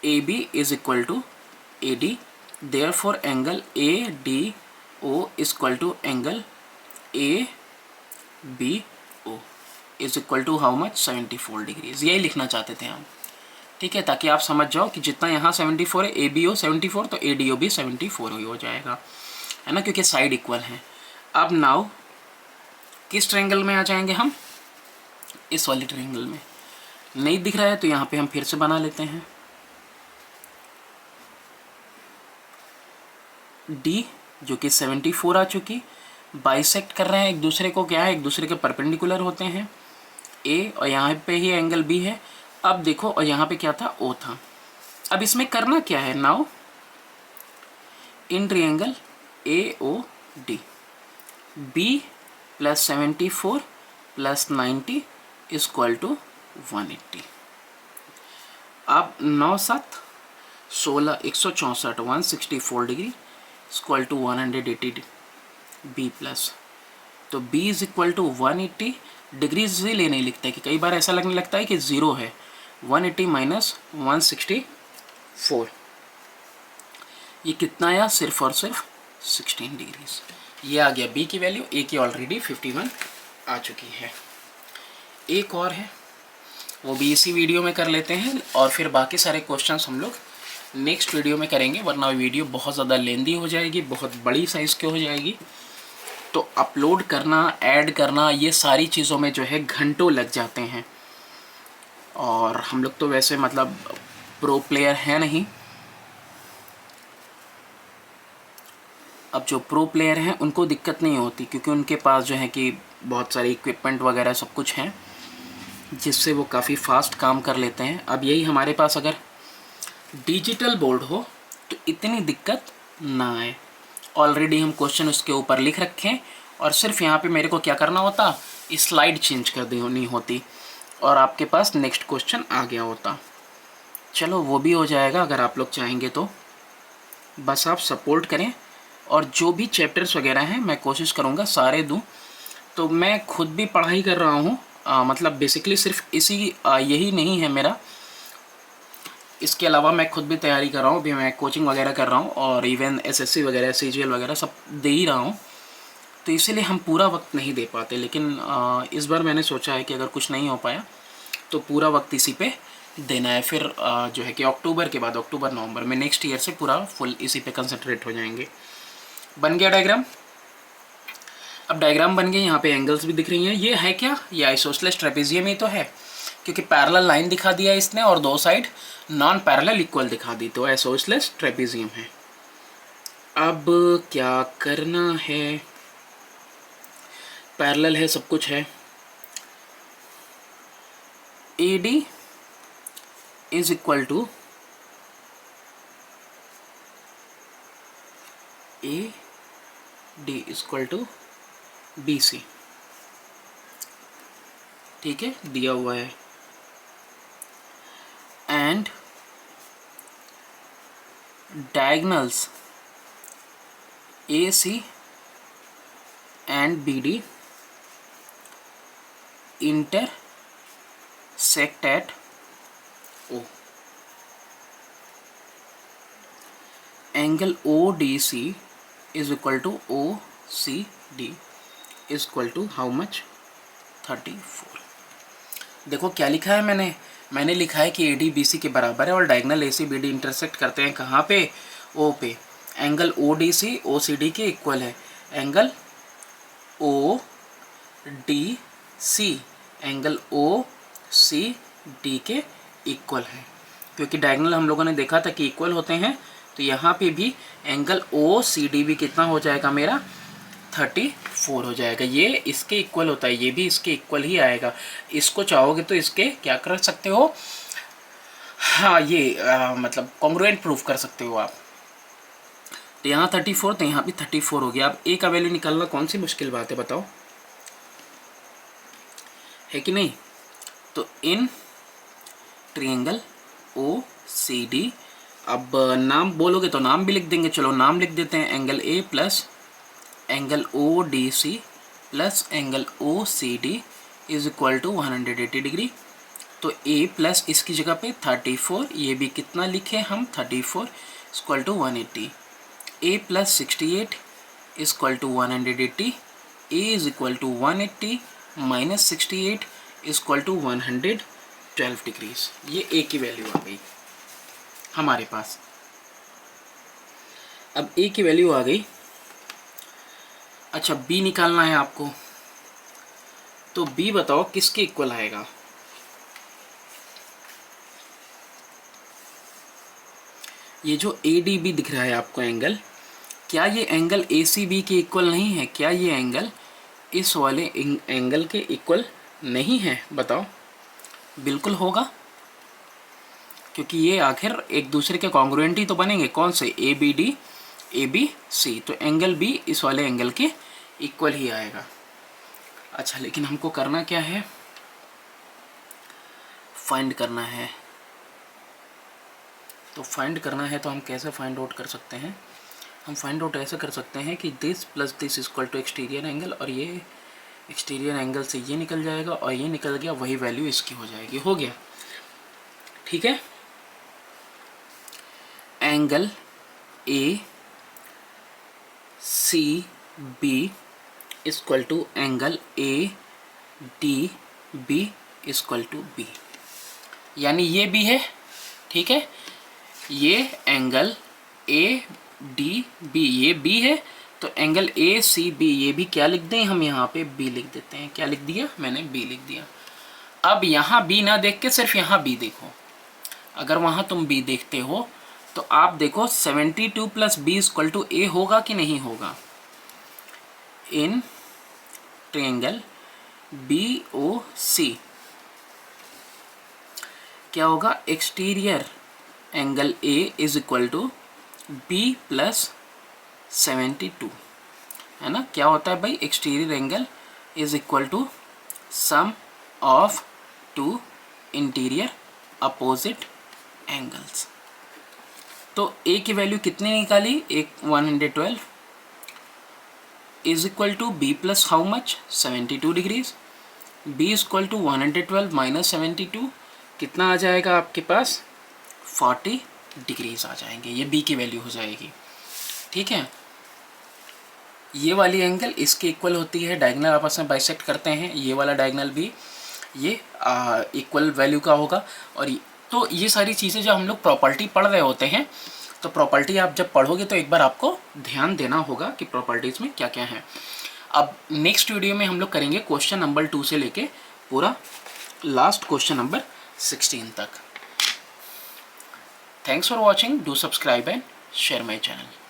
AB is equal to AD, therefore angle ADO is equal to angle ABO is equal to how much? 74 degrees. यही लिखना चाहते थे हम, ठीक है, ताकि आप समझ जाओ कि जितना यहाँ 74 है, ABO 74 तो ADO भी 74 ही हो जाएगा, है ना? क्योंकि साइड इक्वल हैं। अब नाउ किस ट्रायंगल में आ जाएंगे हम? इस वाले ट्रायंगल में। नहीं दिख रहा है तो यहाँ पे हम फिर से बना लेते हैं। D जो कि 74 आ चुकी, बाइसेक्ट कर रहे हैं एक दूसरे को, क्या है? एक दूसरे के परपेंडिकुलर होते हैं। A और यहाँ पे ही एंगल B है। अब देखो, और यहाँ पे क्या था? O था। अब इसमें करना क्या है? Now in triangle AOD, B plus 74 plus 90 is equal to 180। अब 9 7 16 164 164 degree equal to 180 B plus, तो B is equal to 180 degrees से ले नहीं लिखता है कि कई बार ऐसा लगने लगता है कि 0 है। 180 माइनस 164, ये कितना आया? सिर्फ और सिर्फ 16 डिग्रीज। ये आ गया B की वैल्यू। A की ऑलरेडी 51 आ चुकी है। एक और है, वो भी इसी वीडियो में कर लेते हैं और फिर बाकी सारे क्वेश्चंस हम लोग नेक्स्ट वीडियो में करेंगे, वरना वीडियो बहुत ज़्यादा लेंदी हो जाएगी, बहुत बड़ी साइज़ की हो जाएगी। तो अपलोड करना, ऐड करना, ये सारी चीज़ों में जो है घंटों लग जाते हैं। और हम लोग तो वैसे मतलब प्रो प्लेयर हैं नहीं। अब जो प्रो प्लेयर हैं उनको दिक्कत नहीं होती, क्योंकि उनके पास जो है कि बहुत सारे इक्विपमेंट वगैरह सब कुछ हैं, जिससे वो काफ़ी फास्ट काम कर लेते हैं। अब यही हमारे पास अगर डिजिटल बोर्ड हो तो इतनी दिक्कत ना आए। ऑलरेडी हम क्वेश्चन उसके ऊपर लिख रखे हैं, और सिर्फ यहाँ पे मेरे को क्या करना होता, स्लाइड चेंज कर देनी होती, और आपके पास नेक्स्ट क्वेश्चन आ गया होता। चलो वो भी हो जाएगा अगर आप लोग चाहेंगे तो। बस आप सपोर्ट करें, और जो भी चैप्टर्स वगैरह हैं मैं कोशिश करूँगा सारे दूँ। तो मैं खुद भी पढ़ाई कर रहा हूँ, मतलब बेसिकली सिर्फ यही नहीं है मेरा, इसके अलावा मैं खुद भी तैयारी कर रहा हूँ। अभी मैं कोचिंग वगैरह कर रहा हूँ, और इवन एसएससी वगैरह, सीजीएल वगैरह सब दे ही रहा हूँ। तो इसीलिए हम पूरा वक्त नहीं दे पाते, लेकिन इस बार मैंने सोचा है कि अगर कुछ नहीं हो पाया तो पूरा वक्त इसी पे देना है। फिर जो है कि अक्टूबर के बाद, अक्टूबर नवंबर में नेक्स्ट ईयर से पूरा फुल इसी पे कंसंट्रेट हो जाएंगे। बन गया डायग्राम। अब डायग्राम बन गए, यहाँ पे एंगल्स भी दिख रही हैं। ये है क्या, ये आइसोसेलेस ट्रेपेजियम ही तो है, क्योंकि पैरेलल लाइन दिखा दिया इसने और दो साइड नॉन पैरेलल इक्वल दिखा दी, तो आइसोसेलेस ट्रेपेजियम है। अब क्या करना है, पैरेलल है, सब कुछ है। AD is equal to AD is equal to BC, ठीक है, दिया हुआ है। And diagonals AC and BD intersect at O. Angle ODC is equal to OCD is equal to how much, 34। देखो क्या लिखा है मैंने लिखा है कि AD BC के बराबर है, और डायगोनल AC BD इंटरसेक्ट करते हैं कहाँ पे, O पे। एंगल ODC OCD के इक्वल है। एंगल ODC एंगल OCD के इक्वल है, क्योंकि डायगोनल हम लोगों ने देखा था कि इक्वल होते हैं। तो यहाँ पे भी एंगल OCD भी कितना हो जाएगा मेरा, 34 हो जाएगा। ये इसके इक्वल होता है, ये भी इसके इक्वल ही आएगा। इसको चाहोगे तो इसके क्या कर सकते हो, हाँ ये मतलब कॉन्ग्रुएंट प्रूफ कर सकते हो आप। तो यहाँ 34, तो यहाँ भी 34 हो गया। अब A का वैल्यू निकालना कौन सी मुश्किल बात है, बताओ, है कि नहीं। तो इन ट्रायंगल OCD, अब नाम बोलोगे तो नाम भी लिख देंगे, चलो नाम लिख देते हैं। Angle A plus angle ODC plus angle OCD is equal to 180 degree. तो A प्लस इसकी जगह पे 34, ये भी कितना लिखे हम, 34 equal to 180। A plus 68 is equal to 180। A is equal to 180 minus 68 is equal to 112 degrees. ये A की वैल्यू आ गई हमारे पास। अब A की वैल्यू आ गई। अच्छा B निकालना है आपको, तो B बताओ किसके इक्वल आएगा। ये जो ADB दिख रहा है आपको एंगल, क्या ये एंगल ACB के इक्वल नहीं है, क्या ये एंगल इस वाले एंगल के इक्वल नहीं है, बताओ। बिल्कुल होगा, क्योंकि ये आखिर एक दूसरे के कॉन्ग्रुएंट ही तो बनेंगे। कौन से, ABD ABC, तो एंगल B इस वाले एंगल के इक्वल ही आएगा। अच्छा लेकिन हमको करना क्या है, फाइंड करना है। तो फाइंड करना है तो हम कैसे फाइंड आउट कर सकते हैं, हम फाइंड आउट ऐसे कर सकते हैं कि this plus this equal to exterior angle, और ये एक्सटीरियर एंगल से ये निकल जाएगा और ये निकल गया, वही वैल्यू इसकी हो जाएगी। हो गया, ठीक है। Angle ACB equal to angle ADB equal to B, यानी ये भी है, ठीक है। ये एंगल ए डी बी, ये बी है, तो एंगल ए सी बी, ये भी क्या लिख दें हम यहाँ पे, बी लिख देते हैं। क्या लिख दिया मैंने, बी लिख दिया। अब यहाँ बी ना देख के सिर्फ यहाँ बी देखो। अगर वहाँ तुम बी देखते हो तो आप देखो 72 प्लस बी इक्वल टू ए होगा कि नहीं होगा। In triangle B O C क्या होगा, exterior angle A is equal to B plus 72, है ना। क्या होता है भाई, exterior angle is equal to sum of two interior opposite angles. तो ए की वैल्यू कितनी निकाली, एक 112 is equal to B plus how much, 72 degrees. B is equal to 112 minus 72, कितना आ जाएगा आपके पास, 40 डिग्रीज आ जाएंगे। ये बी की वैल्यू हो जाएगी, ठीक है। ये वाली एंगल इसके इक्वल होती है, डायगोनल आपस में बाइसेक्ट करते हैं, ये वाला डायगोनल भी ये इक्वल वैल्यू का होगा। और तो ये सारी चीज़ें जब हम लोग प्रॉपर्टी पढ़ रहे होते हैं, तो प्रॉपर्टी आप जब पढ़ोगे तो एक बार आपको ध्यान देना होगा कि प्रॉपर्टीज़ में क्या क्या है। अब नेक्स्ट वीडियो में हम लोग करेंगे क्वेश्चन नंबर 2 से लेके पूरा लास्ट क्वेश्चन नंबर 16 तक। Thanks for watching, do subscribe and share my channel.